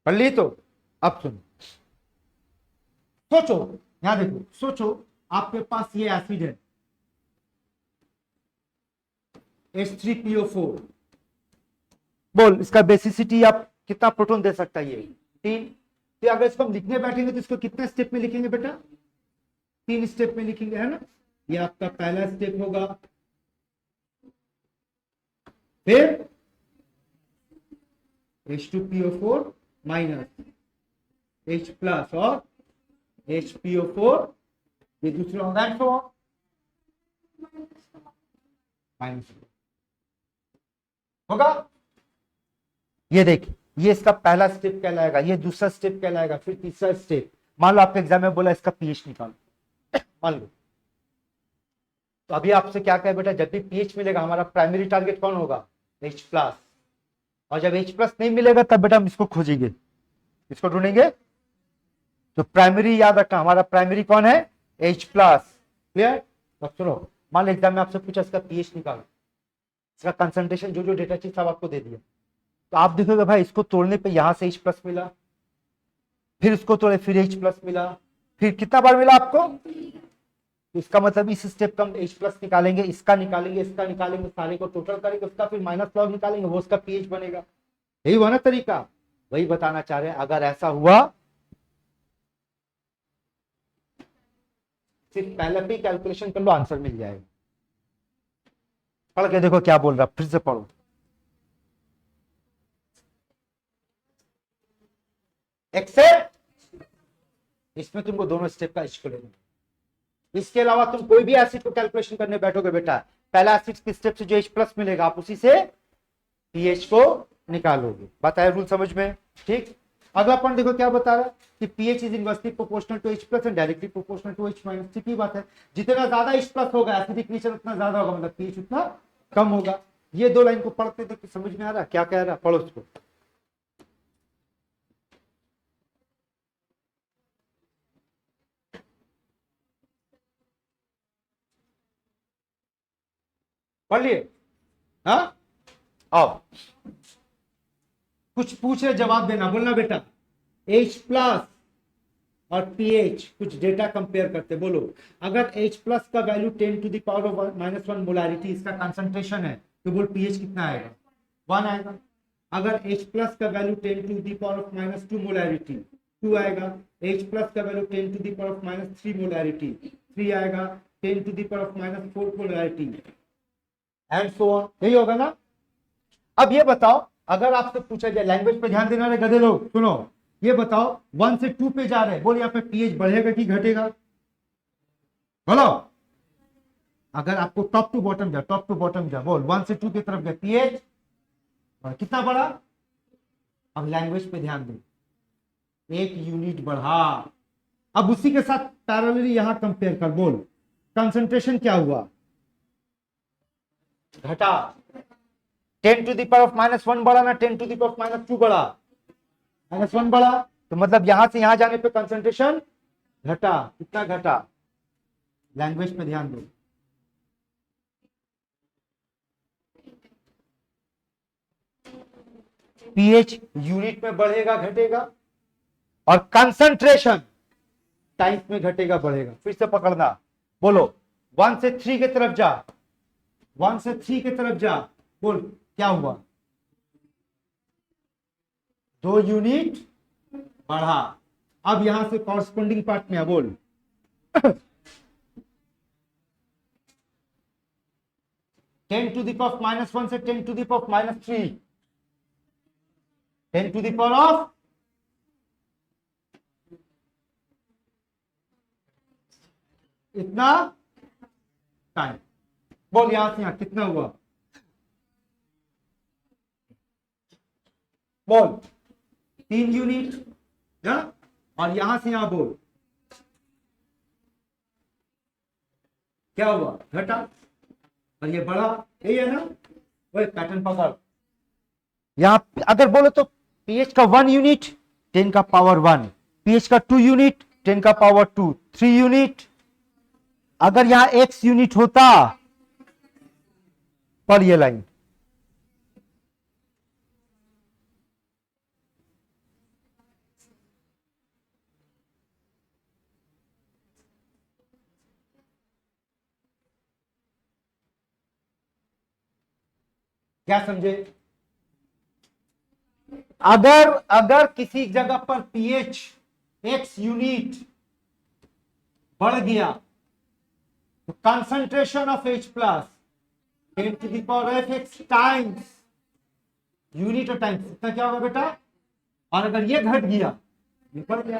पढ़ ली तो अब सुनो, सोचो, यहां देखो, सोचो आपके पास ये एसिड है H3PO4। बोल इसका बेसिसिटी आप कितना प्रोटॉन दे सकता है, ये 3। तो अगर इसको हम लिखने बैठेंगे तो इसको कितने स्टेप में लिखेंगे बेटा, 3 स्टेप में लिखेंगे, है ना। ये आपका पहला स्टेप होगा, फिर H2PO4 माइनस H प्लस और HPO4, ये दूसरा होगा माइनस होगा। ये देख, ये इसका पहला स्टेप कहलाएगा, ये दूसरा स्टेप कहलाएगा, फिर तीसरा स्टेप। मान लो आपके एग्जाम में बोला इसका pH निकालो, मान लो, तो अभी आपसे क्या कहे बेटा, जब भी pH मिलेगा हमारा प्राइमरी टारगेट कौन होगा, H प्लस। और जब H प्लस नहीं मिलेगा तब बेटा हम इसको खोजेंगे, इसको ढूंढेंगे। तो प्राइमरी याद रखना, हमारा प्राइमरी कौन है, H प्लस। क्लियर? अब सुनो, मान लो एग्जाम में आपसे पूछा इसका pH निकालो, इसका कंसंट्रेशन जो जो डेटा चाहिए सब आपको दे दिया। तो आप देखोगे भाई इसको तोड़ने पे यहां से H प्लस मिला, फिर इसको तोड़े फिर H प्लस मिला, फिर कितना बार मिला आपको। तो इसका मतलब इस स्टेप का हम H प्लस निकालेंगे, इसका निकालेंगे, इसका निकालेंगे, सारे को टोटल करेंगे, उसका फिर माइनस लॉग निकालेंगे, वो उसका pH बनेगा। यही हुआ ना तरीका, वही बताना चाह रहे हैं। अगर ऐसा हुआ सिर्फ पहले पे कैलकुलेशन कर लो, आंसर मिल जाएगा। पढ़ के देखो क्या बोल रहा, फिर से पढ़ो। एक्सेप्ट, इसमें तुमको दोनों स्टेप का इसको लेना। इसके अलावा तुम कोई भी एसिड को कैलकुलेशन करने बैठोगे बेटा, पहला एसिड के स्टेप से जो H प्लस मिलेगा आप उसी से pH को निकालोगे। बताया रूल समझ में? ठीक। अगला पॉइंट देखो क्या बता रहा है कि pH is inversely proportional to H plus and directly proportional to H minus. ठीक ही बात है, जितना ज्यादा H प्लस होगा एसिडिक नेचर उतना ज्यादा होगा, मतलब pH उतना कम होगा। ये दो लाइन को पढ़ते तो समझ में आ रहा क्या कह रहा, पढ़ो उसको। पढ़ लिए? हाँ, आओ कुछ पूछ रहे जवाब देना, बोलना बेटा। H प्लस और pH कुछ डेटा कंपेयर करते, बोलो। अगर H प्लस का value 10 to the power of -1 molarity इसका कंसंट्रेशन है, तो बोल pH कितना आएगा, 1 आएगा। अगर H प्लस का value 10 to the power of -2 molarity 2 आएगा। H प्लस का value 10 to the power of -3 molarity 3 आएगा। 10 to the power of -4 molarity and so on, यही होगा ना। अब ये बताओ, अगर आपसे पूछा जाए, लैंग्वेज पे ध्यान देना रे गधे लोग, सुनो। ये बताओ 1 से 2 पे जा रहे हैं, बोल यहाँ पे pH बढ़ेगा कि घटेगा, बोलो। अगर आपको टॉप टू बॉटम जा, टॉप टू बॉटम जा, बोल 1 से 2 की तरफ गया, pH कितना बढ़ा। अब लैंग्वेज पे ध्यान दो, 1 यूनिट बढ़ा। अब उसी के साथ पैरेलली यहां कंपेयर कर, बोल कंसंट्रेशन क्या हुआ, घटा। 10⁻⁻1 बड़ा ना 10⁻⁻2 बड़ा? -1 बड़ा, तो मतलब यहां से यहां जाने पे कंसंट्रेशन घटा। कितना घटा? लैंग्वेज पे ध्यान दो। पीएच यूनिट में बढ़ेगा घटेगा, और कंसंट्रेशन टाइम में घटेगा बढ़ेगा। फिर से पकड़ना, बोलो 1 से 3 की तरफ जा, 1 से 3 की तरफ जा, बोल क्या हुआ? 2 यूनिट बढ़ा। अब यहां से कॉरस्पॉन्डिंग पार्ट में बोल 10⁻⁻1 से 10⁻3, 10⁻, इतना टाइम। बोल यहां से यहां कितना हुआ? बोल 3 यूनिट ना, और यहां से यहां बोल क्या हुआ? घटा। और ये बढ़ा, यही है ना? वही पैटर्न पकड़। यहां अगर बोलो तो पीएच का 1 यूनिट 10 का पावर 1, पीएच का 2 यूनिट 10 का पावर 2, 3 यूनिट। अगर यहां x यूनिट होता पर ये लाइन, क्या समझे? अगर अगर किसी जगह पर पीएच x यूनिट बढ़ गया तो concentration of H plus 10⁻f(x) times unit और टाइम्स, इतना क्या होगा बेटा? और अगर ये घट गया, ये बढ़ गया।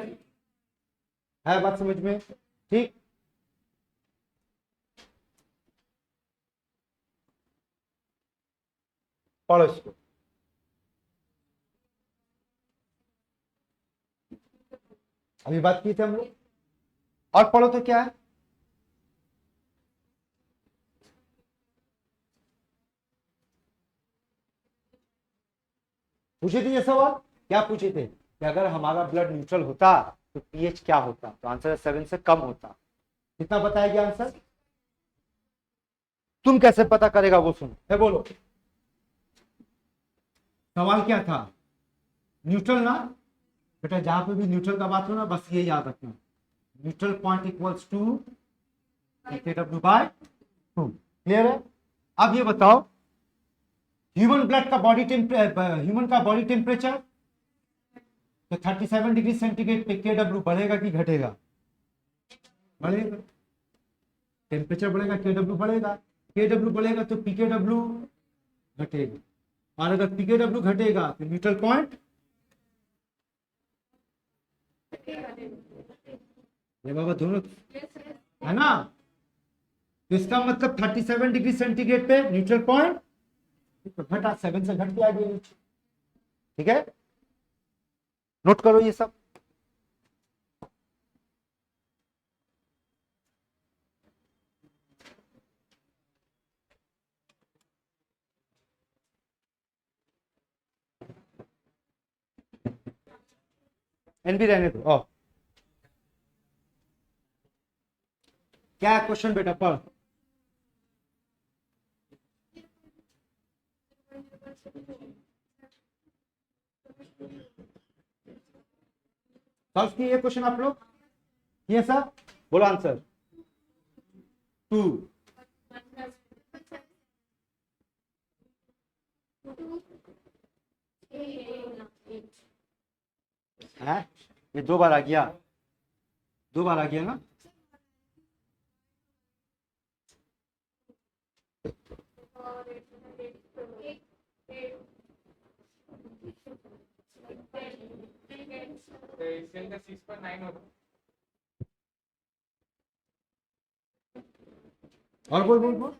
है बात समझ में? ठीक। पढ़ो इसको। अभी बात की थे हम लोग, और पढ़ो तो क्या है? पूछे थे ये सवाल, क्या पूछे थे कि अगर हमारा ब्लड न्यूट्रल होता तो पीएच क्या होता? तो आंसर 7 से कम होता। कितना बताया गया आंसर? तुम कैसे पता करेगा वो सुन है, बोलो सवाल क्या था? न्यूट्रल ना बेटा, जहां पे भी न्यूट्रल का बात हो ना, बस ये याद रखना, neutral point equals to Kw/2। Clear है? अब ये बताओ, ह्यूमन ब्लड का बॉडी ह्यूमन का बॉडी टेम्परेचर तो 37 डिग्री सेंटीग्रेड पे Kw बढ़ेगा कि घटेगा? बढ़ेगा। टेम्परेचर बढ़ेगा, Kw बढ़ेगा। Kw बढ़ेगा तो Pkw घटेगा, और अगर Pkw घटेगा तो न्यूट्रल पॉइंट, ये बाबा दोनों है ना? तो इसका मतलब 37 डिग्री सेंटीग्रेड पे न्यूट्रल पॉइंट घटा, 7 से घट के आ गया नीचे। ठीक है, नोट करो ये सब। एन भी रहने दो। क्या क्वेश्चन बेटा? पढ़। सॉल्व किए ये क्वेश्चन आप लोग? ये सब बोलो आंसर। 2 है, ये 2 बार आ गया, 2 बार आ गया ना? और बोल बोल बोल।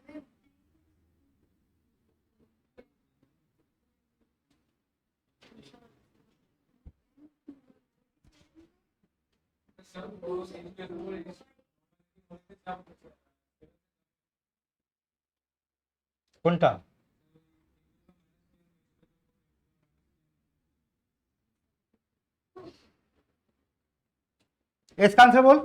কোনটা? इसका आंसर बोल।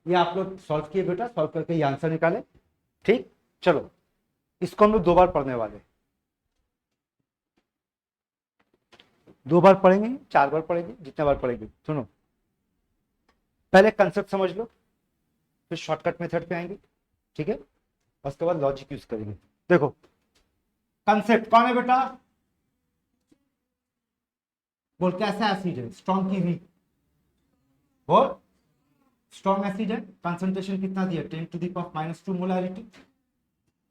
ये आप लोग सॉल्व किए बेटा, सॉल्व करके ये आंसर निकाले। ठीक, चलो इसको हम लोग 2 बार पढ़ने वाले, 2 बार पढ़ेंगे, 4 बार पढ़ेंगे, जितने बार पढ़ेंगे। सुनो, पहले कंसेप्ट समझ लो, फिर शॉर्टकट मेथड पे आएंगे, ठीक है, उसके बाद लॉजिक यूज करेंगे। देखो कंसेप्ट कौन है बेटा? बोल कैसा एसिड है, स्ट्रॉन्ग की वीक? बोल स्ट्रॉन्ग एसिड है, कंसंट्रेशन कितना दिया? 10⁻⁻² मोलैरिटी।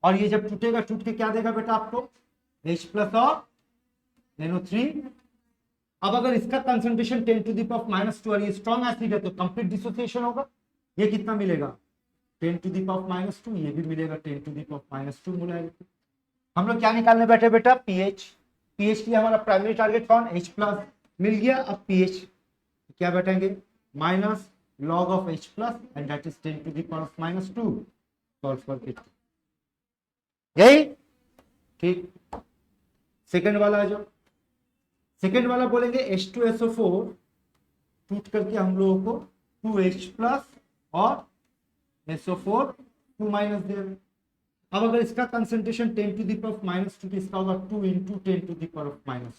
और ये जब टूटेगा, टूट के क्या देगा बेटा आपको? H+ और NO3। अब अगर इसका कंसंट्रेशन 10⁻² और ये स्ट्रॉन्ग एसिड है तो कंप्लीट डिसोसिएशन होगा। ये कितना मिलेगा? 10⁻², ये भी मिलेगा 10⁻² मोलैरिटी। हम लोग क्या निकालने बैठे बेटा? पीएच। पीएच की हमारा प्राइमरी टारगेट कौन? H+ मिल गया। अब पीएच क्या बैठेंगे? Minus log of H+ and that is 10⁻²। Solve करके यही ठीक। सेकंड वाला जो, सेकंड वाला बोलेंगे H2SO4 टूट करके हम लोगों को 2H+ और SO4 2- दे रहे। अब अगर इसका कंसंट्रेशन 10⁻² तो इसका होगा 2 × 10⁻²।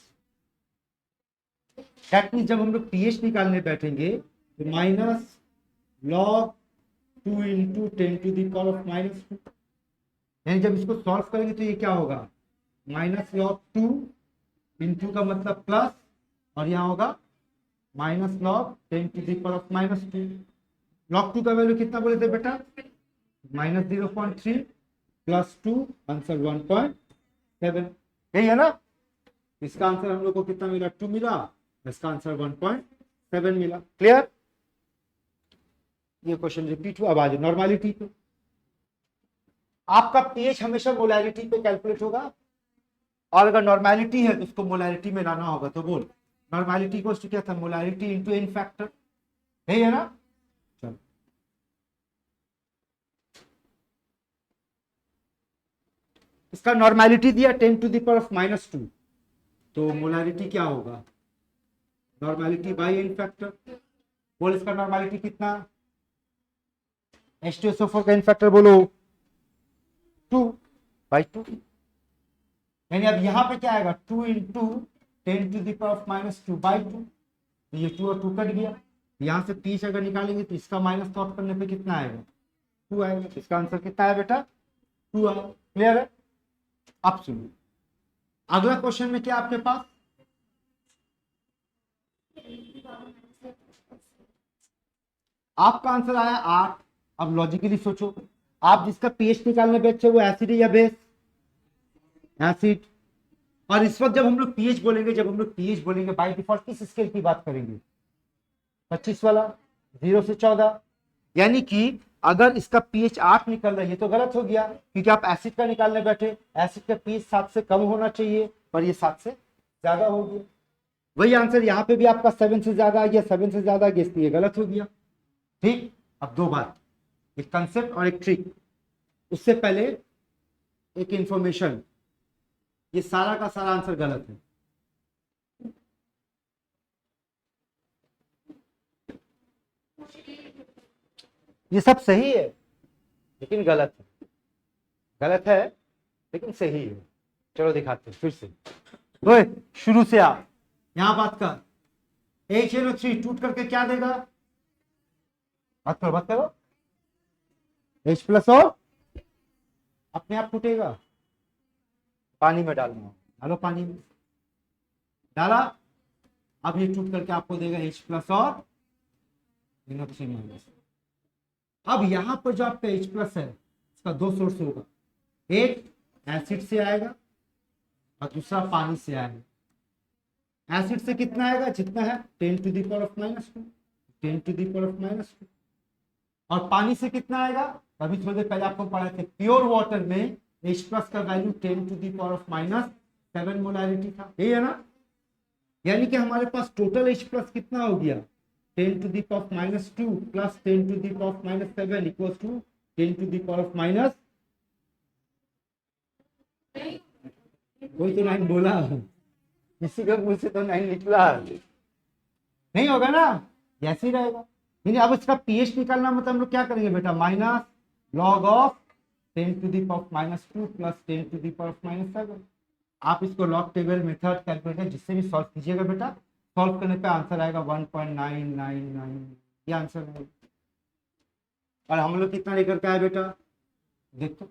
दैट मींस जब हम लोग पीएच निकालने बैठेंगे तो माइनस log 2 × 10⁻², यानी जब इसको सॉल्व करेंगे तो ये क्या होगा? -log 2 × का मतलब प्लस, और यहाँ होगा -log 10⁻²। log 2 का वैल्यू कितना बोले थे बेटा? -0.3 + 2, आंसर 1.7। यही है ना? इसका आंसर हम लोग को कितना मिला? 2 मिला। इसका आंसर 1.7 मिला। क्लियर? ये क्वेश्चन रिपीट हुआ। अब आज नॉर्मलिटी पे। आपका पीएच हमेशा मोलैरिटी पे कैलकुलेट होगा, और अगर नॉर्मलिटी है तो उसको मोलैरिटी में लाना होगा। तो बोल नॉर्मलिटी को क्या था? मोलैरिटी इनटू एन फैक्टर, यही है ना? चलो इसका नॉर्मलिटी दिया 10⁻², तो मोलैरिटी क्या होगा? Normality by N factor. बोल इसका नॉर्मलिटी कितना? H2SO4 का एन फैक्टर बोलो 2/2। यानी अब यहां पे क्या आएगा? 2 × 10⁻²/2। तो ये 2 और 2 कट गया। यहां से 30 अगर निकालेंगे तो इसका माइनस सॉल्व करने पे कितना आएगा? 2 आएगा। तो इसका आंसर कितना है बेटा? 2 आएगा। क्लियर है? अब सुनिए अगला क्वेश्चन में क्या आपके पास? आपका आंसर आया 8। अब लॉजिकली सोचो, आप जिसका पीएच निकालने बैठे वो एसिड है या बेस? एसिड। और इस वक्त जब हम लोग पीएच बोलेंगे, जब हम लोग पीएच बोलेंगे बाय डिफॉल्ट किस स्केल की बात करेंगे? 25 वाला, 0 से 14। यानी कि अगर इसका पीएच 8 निकल रहा है, ये तो गलत हो गया, क्योंकि आप एसिड का निकालने बैठे। एसिड का पीएच 7 से कम होना चाहिए, पर ये 7 से ज्यादा हो गया। वही आंसर यहाँ पे भी आपका 7 से ज्यादा आ गया, 7 से ज्यादा गया, इसलिए गलत हो गया। ठीक। अब 2 बात, एक कंसेप्ट और एक ट्रिक। उससे पहले एक इंफॉर्मेशन, ये सारा का सारा आंसर गलत है। ये सब सही है लेकिन गलत है, गलत है लेकिन सही है। चलो दिखाते हैं फिर से। ओए शुरू से आ, यहां बात कर। HNO3 टूट करके क्या देगा? बात करो, बात करो। H+ और अपने आप टूटेगा। पानी में डालना, डालो पानी में, डाला। अब ये टूट करके आपको देगा H+ और NO3-। अब यहां पर जो आपका H+ है, इसका 2 सोर्स होगा, एक एसिड से आएगा और दूसरा पानी से आएगा। एसिड से कितना आएगा? जितना है 10⁻², 10 टू दी पावर ऑफ -2। और पानी से कितना आएगा, अभी थोड़ी देर पहले आपको पढ़ाए थे, प्योर वाटर में H प्लस का value 10 to the power of -7 molarity था, यही है ना। यानी कि हमारे पास टोटल H प्लस कितना हो गया, 10 to the power of -2 plus 10 to the power of -7 equal to 10 to the power of minus, कोई तो 9 बोला, किसी का मुंह से तो 9 निकला, नहीं होगा ना, ऐसे ही रहेगा। अब इसका पीएच निकालना मतलब हम लोग क्या करेंगे बेटा, minus log of 10 to the power of -2 plus 10 to the power of -7। आप इसको लॉग टेबल मेथड कैलकुलेटर जिससे भी सॉल्व कीजिएगा बेटा, सॉल्व करने पे आंसर आएगा 1.999, ये आंसर है। और हम लोग कितना लेकर के आए बेटा, देखो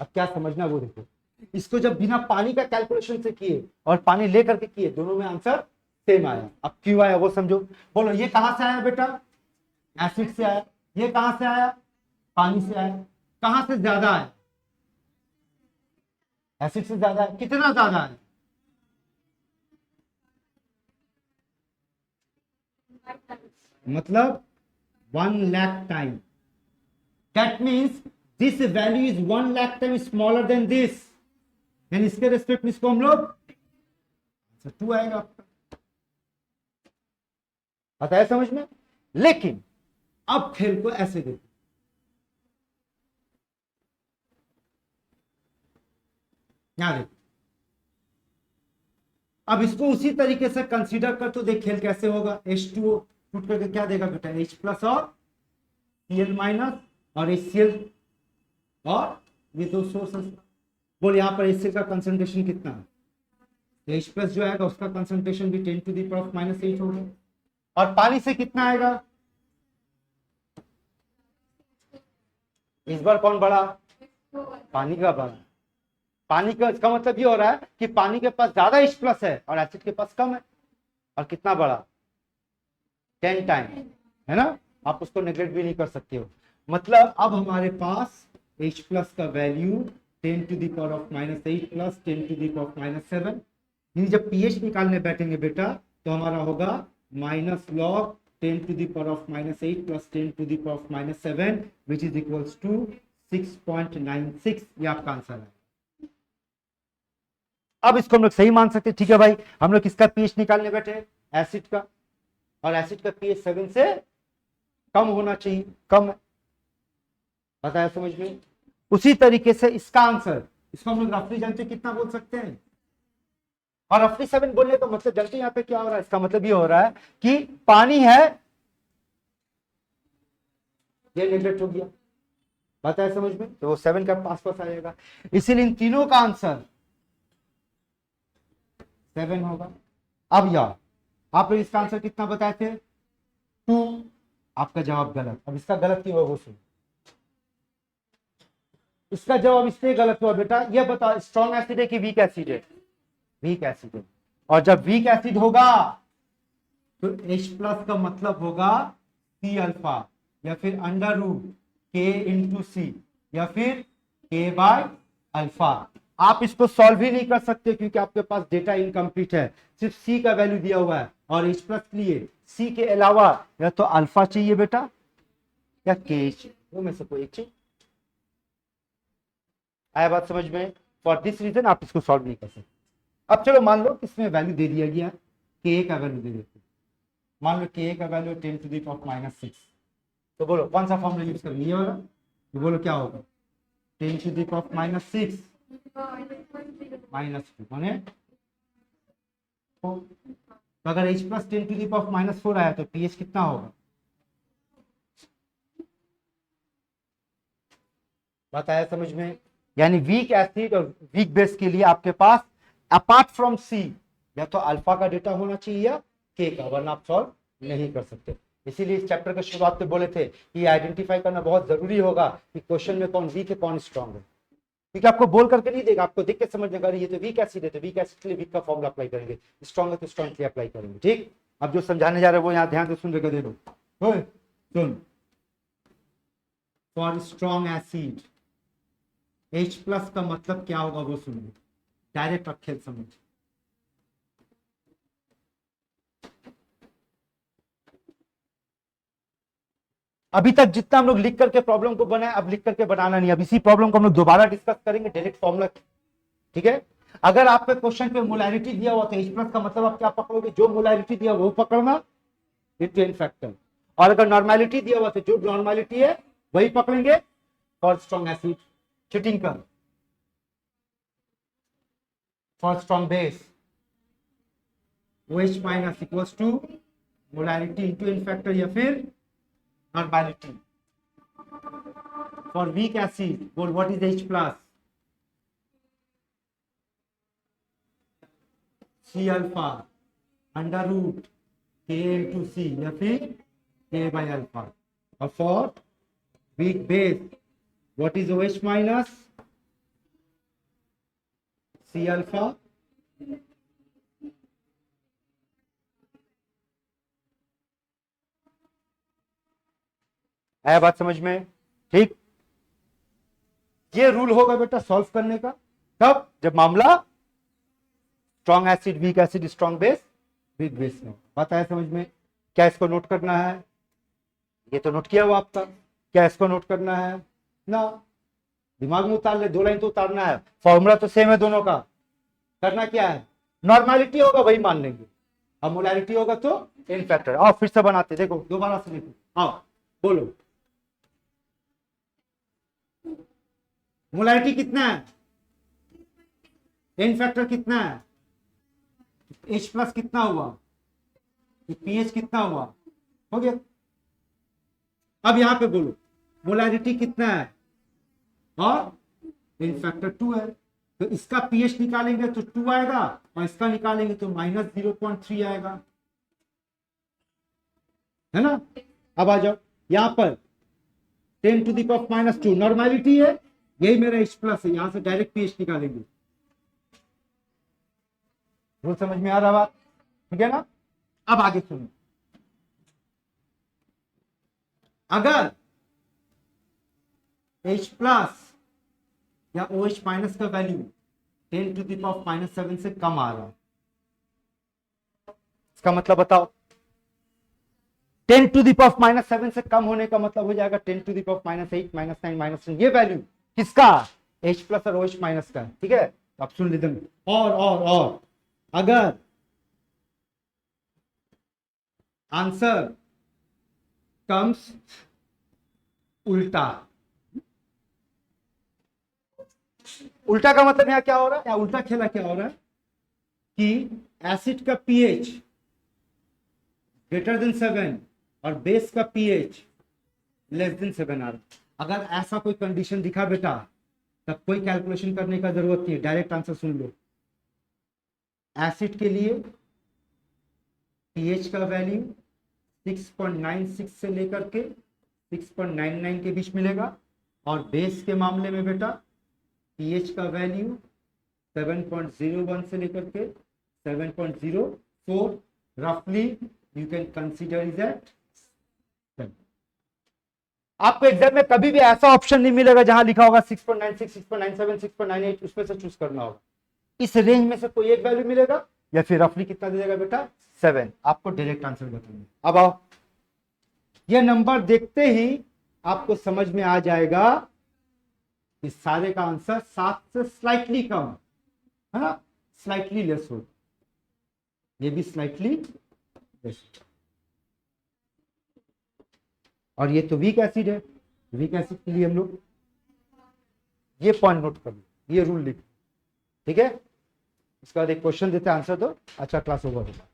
अब क्या समझना वो देखो, इसको जब बिना पानी का कैलकुलेशन से किए और पानी लेकर के किए, दोनों में आंसर सेम आया। अब क्यों आया वो समझो, बोलो ये कहां से आया बेटा, एसिड से आया, ये कहां से आया, पानी से आया, कहां से ज्यादा आया, एसिड से ज्यादा है, कितना ज्यादा है, मतलब 1 lakh time, that means this value is 1 lakh time smaller than this, यानी इसके रेस्पेक्ट में इसको हम लोग 2 आएगा आपका, आता है समझ में। लेकिन अब खेल को ऐसे देखो, यहां देखो, अब इसको उसी तरीके से कंसीडर कर तो देख खेल कैसे होगा। H2O टूट करके क्या देगा बेटा, H प्लस और Cl माइनस और HCl, और ये दो सोर्सेस, बोल यहाँ पर HCl का कंसंट्रेशन कितना है, H प्लस जो आएगा उसका कंसंट्रेशन भी 10 टू दी पावर ऑफ -8 होगा। और पानी से कितना आएगा, इस बार कौन बड़ा, पानी का बड़ा, पानी का, इसका मतलब ये हो रहा है कि पानी के पास ज्यादा H प्लस है और एसिड के पास कम है, और कितना बड़ा, 10 टाइम, है ना। आप उसको नेग्लेक्ट भी नहीं कर सकते हो। मतलब अब हमारे पास H प्लस का value 10 to the power of -8 plus 10 to the power of -7, यानी जब पीएच निकालने बैठेंगे बेटा तो हमारा होगा minus log 10 to the power of -8 plus 10 to the power of -7 which is equals to 6.96, ये आपका आंसर है। अब इसको हम लोग सही मान सकते हैं, ठीक है भाई, हम लोग किसका पीएच निकालने बैठे, एसिड का, और एसिड का पीएच 7 से कम होना चाहिए, कम है, पता है समझ में। उसी तरीके से इसका आंसर, इसको हम लोग रफली जानते कितना बोल सकते हैं, और रफली 7 बोलने का मतलब जानते हैं यहाँ पे क्या हो रहा है, इसका मतलब ये हो रहा है कि पानी है, ये नेगलेक्ट हो गया, पता है समझ में, तो वो 7 का पास पास आएगा, इसीलिए इन तीनों का आंसर 7 होगा। अब यार आप लोग इसका आंसर कितना बताए थे, 2, आपका जवाब गलत। अब इसका गलत क्यों हुआ वो सुन, इसका जवाब इसलिए गलत हुआ बेटा, ये बताओ स्ट्रॉन्ग एसिड है कि वीक एसिड है, वीक एसिड है, और जब वीक एसिड होगा तो H प्लस का मतलब होगा C अल्फा, या फिर अंडर रूट K इंटू सी, या फिर K बाय अल्फा। आप इसको सॉल्व ही नहीं कर सकते क्योंकि आपके पास डेटा इनकम्प्लीट है, सिर्फ सी का वैल्यू दिया हुआ है, और H प्लस के लिए सी के अलावा या तो अल्फा चाहिए बेटा या के, वो में से कोई एक चाहिए। आया बात समझ में, फॉर दिस रीजन आप इसको सॉल्व नहीं कर सकते। अब चलो मान लो इसमें वैल्यू दे दिया गया, के का वैल्यू दे देते, मान लो के का value 10 to the power of -6, तो बोलो कौन सा फॉर्मूला यूज करेंगे, ये वाला, तो बोलो क्या होगा, 10 टू दी पावर ऑफ -6 -2 माने, तो अगर H plus 10 to the power of -4 आया तो पीएच कितना होगा, बताया समझ में। यानी वीक एसिड और वीक बेस के लिए आपके पास अपार्ट फ्रॉम सी या तो अल्फा का डेटा होना चाहिए या के का, वरना आप सॉल्व नहीं कर सकते। इसीलिए इस चैप्टर के शुरुआत में बोले थे कि आइडेंटिफाई करना बहुत जरूरी होगा कि क्वेश्चन में कौन वीक है कौन स्ट्रॉन्ग है, क्योंकि आपको बोल करके नहीं देगा, आपको देख के समझने का, ये तो वीक एसिड है तो वीक एसिड के लिए वीक का फॉर्मूला अप्लाई करेंगे, स्ट्रॉन्ग है तो स्ट्रॉन्ग के लिए अप्लाई करेंगे। ठीक, अब जो समझाने जा रहे हैं वो यहाँ ध्यान से सुन रहे, दे दो सुन, for strong acid H plus का मतलब क्या होगा वो सुनिए, डायरेक्ट अखेल समझ, अभी तक जितना हम लोग लिख करके प्रॉब्लम को बनाए, अब लिख करके बनाना नहीं। अब इसी प्रॉब्लम को हम लोग दोबारा डिस्कस करेंगे डायरेक्ट फॉर्मूला। ठीक है, अगर आपके क्वेश्चन पे मोलैरिटी दिया हुआ तो H प्लस का मतलब आप क्या पकड़ोगे, जो मोलैरिटी दिया वो पकड़ना, इनटू एन फैक्टर। और अगर नॉर्मेलिटी दिया हुआ तो जो नॉर्मेलिटी है वही पकड़ेंगे फॉर स्ट्रॉन्ग एसिड। चीटिंग कर for strong base OH minus equals to molarity into N factor या फिर नॉर्मेलिटी। फॉर वीक एसिड बोल what is H plus, C alpha under root K into C या फिर K by alpha. और for weak base what is OH minus C alpha है बात समझ में? ठीक, ये रूल होगा बेटा सॉल्व करने का तब जब मामला strong acid weak acid strong base weak base में। बात है समझ में? क्या इसको नोट करना है? ये तो नोट किया हुआ आपका। क्या इसको नोट करना है ना? दिमाग में उतार ले, 2 लाइन तो उतारना है। फॉर्मूला तो सेम है दोनों का। करना क्या है, नॉर्मेलिटी होगा वही मान लेंगे, अब मोलैरिटी होगा तो इन फैक्टर। आओ फिर से बनाते, देखो दोबारा से लिखो, आओ बोलो मोलैरिटी कितना है, इन फैक्टर कितना है, H प्लस कितना हुआ, पीएच कितना हुआ, हो गया। अब यहां पे बोलो मोलैरिटी कितना है और इन फैक्टर 2 है, तो इसका पीएच निकालेंगे तो 2 आएगा और इसका निकालेंगे तो -0.3 आएगा, है ना। अब आ जाओ यहां पर 10 टू द पावर -2 नॉर्मेलिटी है, यही मेरा H प्लस है, यहां से डायरेक्ट पीएच निकालेंगे। रूल समझ में आ रहा बात? ठीक है ना। अब आगे सुनो, अगर H प्लस या OH माइनस का वैल्यू 10 टू द पावर -7 से कम आ रहा, इसका मतलब बताओ। 10 टू द पावर -7 से कम होने का मतलब हो जाएगा 10 टू द पावर -8 -9 -10। ये वैल्यू किसका, H प्लस और OH माइनस का। ठीक है, अब सुन लेते। और अगर आंसर कम्स उल्टा, उल्टा का मतलब यहां क्या हो रहा है, या उल्टा खेला क्या हो रहा है कि एसिड का पीएच ग्रेटर देन 7 और बेस का पीएच लेस देन 7 आ रहा। अगर ऐसा कोई कंडीशन दिखा बेटा तब कोई कैलकुलेशन करने का जरूरत नहीं, डायरेक्ट आंसर सुन लो। एसिड के लिए पीएच का वैल्यू 6.96 से लेकर के 6.99 के बीच मिलेगा, और बेस के मामले में बेटा पीएच का वैल्यू 7.01 से लेकर के 7.04 रफली you can consider is at. आपको एग्जाम में कभी भी ऐसा ऑप्शन नहीं मिलेगा जहां लिखा होगा 6.96 6.97 6.98, उसमें से चूज करना होगा। इस रेंज में से कोई एक वैल्यू मिलेगा या फिर रफली कितना दे देगा बेटा 7। आपको डायरेक्ट आंसर बताएंगे। अब आओ, ये नंबर देखते ही आपको समझ में आ जाएगा इस सारे का आंसर 7 से स्लाइटली कम है ना, स्लाइटली लेस हो, ये भी स्लाइटली लेस। और ये तो वीक एसिड है, वीक एसिड के लिए हम लोग ये पॉइंट नोट कर लो, ये रूल लिख। ठीक है, इसके बाद एक क्वेश्चन देते हैं, आंसर दो, अच्छा क्लास ओवर होगा।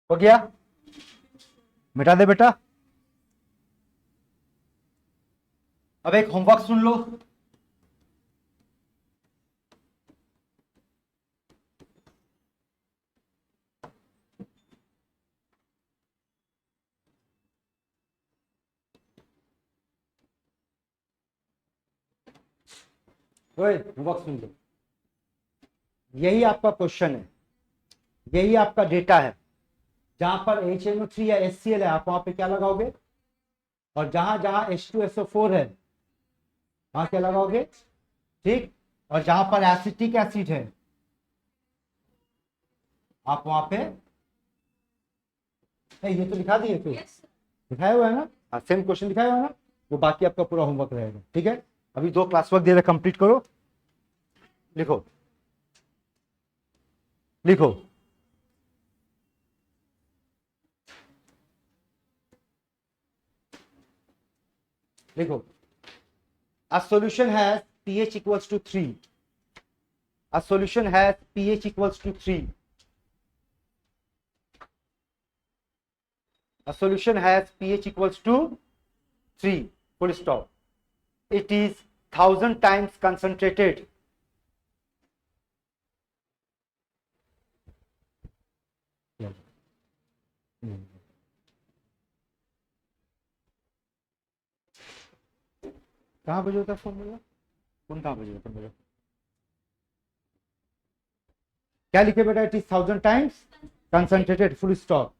हो गया, मिटा दे बेटा। अब एक होमवर्क सुन लो। ओए होमवर्क सुन लो, यही आपका क्वेश्चन है, यही आपका डेटा है। जहां पर HNO3 या HCl है आप वहां पे क्या लगाओगे, और जहां जहां H2SO4 है वहां क्या लगाओगे, ठीक। और जहां पर एसिटिक एसिड है आप वहां पे, ये तो लिखा दिए, तो दिखाया हुआ है ना, सेम क्वेश्चन दिखाया हुआ है ना, वो बाकी आपका पूरा होमवर्क रहेगा, ठीक है। अभी 2 क्लास वर्क दे रहे, कंप्लीट करो। लिखो लिखो, लिखो। A solution has pH equals to 3. A solution has pH equals to 3. A solution has pH equals to 3. Full stop. It is 1000 times concentrated. कहाँ बजे होता है फोन मेरा, फोन कहाँ बजे होता है मेरा, क्या लिखे बेटा, it is 1000 times concentrated, full stop.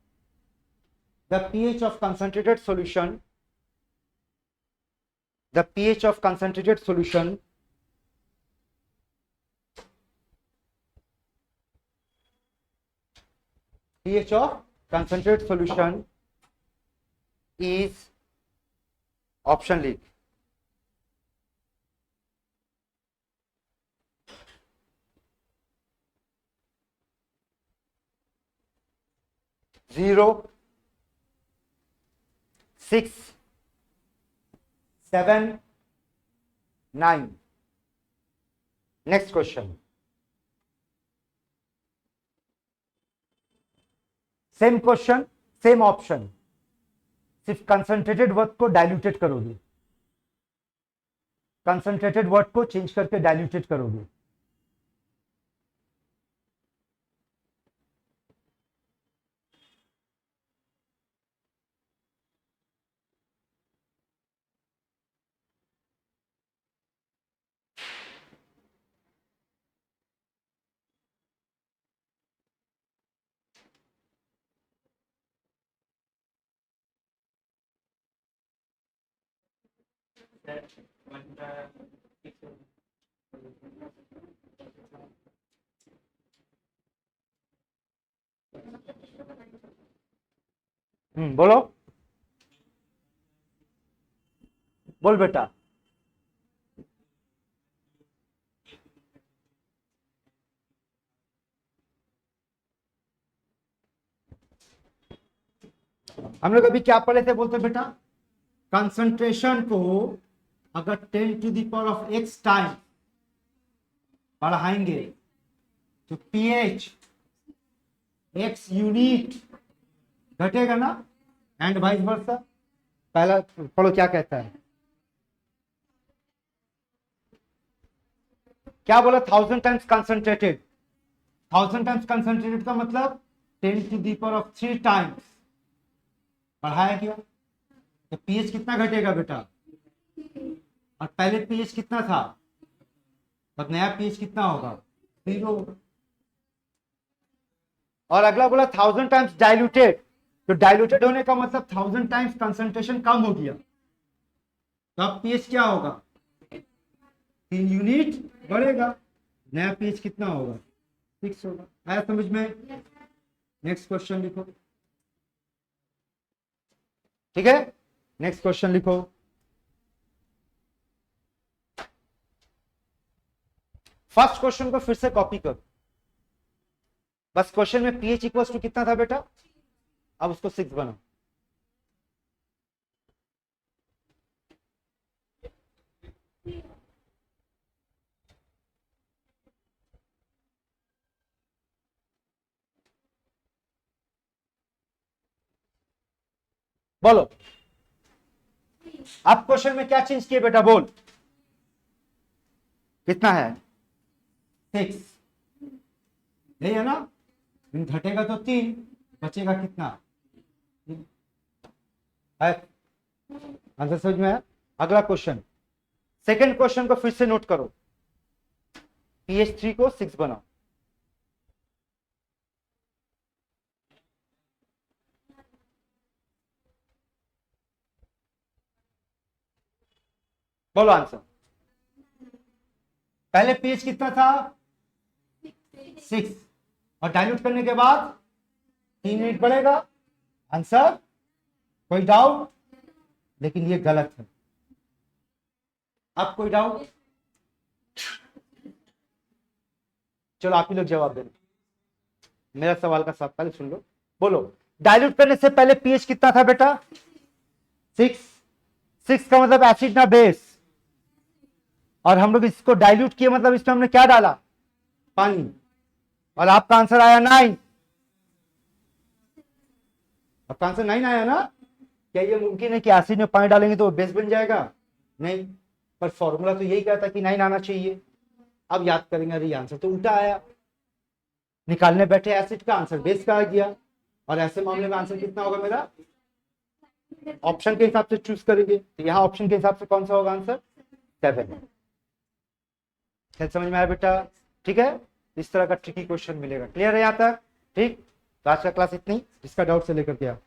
The pH of concentrated solution, the pH of concentrated solution pH of concentrated solution is option लिख 0, 6, 7, 9. Next question. Same question, same option, सिर्फ कंसंट्रेटेड वर्ड को डाइल्यूटेड करोगे, concentrated word को change करके diluted करोगे। बोलो, बोल बेटा। हम लोग अभी क्या पढ़े थे बोलते बेटा, कंसंट्रेशन को अगर 10 to the power of x time बढ़ाएंगे तो pH x यूनिट घटेगा ना, एंड वाइस वर्सा। पहला पढ़ो क्या कहता है, क्या बोला, 1000 टाइम्स कंसंट्रेटेड, 1000 टाइम्स कंसंट्रेटेड का मतलब 10 to the power of 3 times बढ़ाया गया, तो पीएच कितना घटेगा बेटा, और पहले पीएच कितना था, और नया पीएच कितना होगा, 0। और अगला बोला 1000 टाइम्स डाइल्यूटेड, तो डाइल्यूटेड होने का मतलब 1000 टाइम्स कंसंट्रेशन कम हो गया, तो अब पीएच क्या होगा, 3 यूनिट बढ़ेगा, नया पीएच कितना होगा, 6 होगा। आया समझ में। नेक्स्ट क्वेश्चन लिखो, ठीक है, नेक्स्ट क्वेश्चन लिखो। फर्स्ट क्वेश्चन को फिर से कॉपी करो, बस क्वेश्चन में पीएच इक्वल्स टू कितना था बेटा, अब उसको 6 बनाओ। बोलो अब क्वेश्चन में क्या चेंज किए बेटा, बोल कितना है 6, यही है ना, घटेगा तो 3, बचेगा कितना है, आंसर समझ में आया। अगला क्वेश्चन, सेकंड क्वेश्चन को फिर से नोट करो, PH3 को 6 बनाओ। बोलो आंसर, पहले पीएच कितना था 6, और डाइल्यूट करने के बाद 3 यूनिट बढ़ेगा, आंसर कोई डाउट, लेकिन ये गलत है। अब कोई डाउट, चलो आप ही लोग जवाब देना, मेरा सवाल का साथ पहले सुन लो। बोलो डाइल्यूट करने से पहले पीएच कितना था बेटा 6, 6 का मतलब एसिड ना बेस, और हम लोग इसको डाइल्यूट किए मतलब इसमें हमने क्या डाला, पानी, और आपका आंसर आया 9, आपका आंसर 9 आया ना। क्या ये मुमकिन है कि एसिड में पानी डालेंगे तो वो बेस बन जाएगा, नहीं, पर फॉर्मूला तो यही कहता है कि 9 आना चाहिए। अब याद करेंगे, अरे आंसर तो उल्टा आया, निकालने बैठे एसिड का, आंसर बेस का आ गया, और ऐसे मामले में आंसर कितना होगा मेरा, ऑप्शन के हिसाब से चूज करेंगे, तो यहाँ ऑप्शन के हिसाब से कौन सा होगा आंसर 7। समझ में आया बेटा, ठीक है, इस तरह का ट्रिकी क्वेश्चन मिलेगा, क्लियर है यहाँ तक, ठीक। तो आज का क्लास इतनी, जिसका डाउट से लेकर के आओ।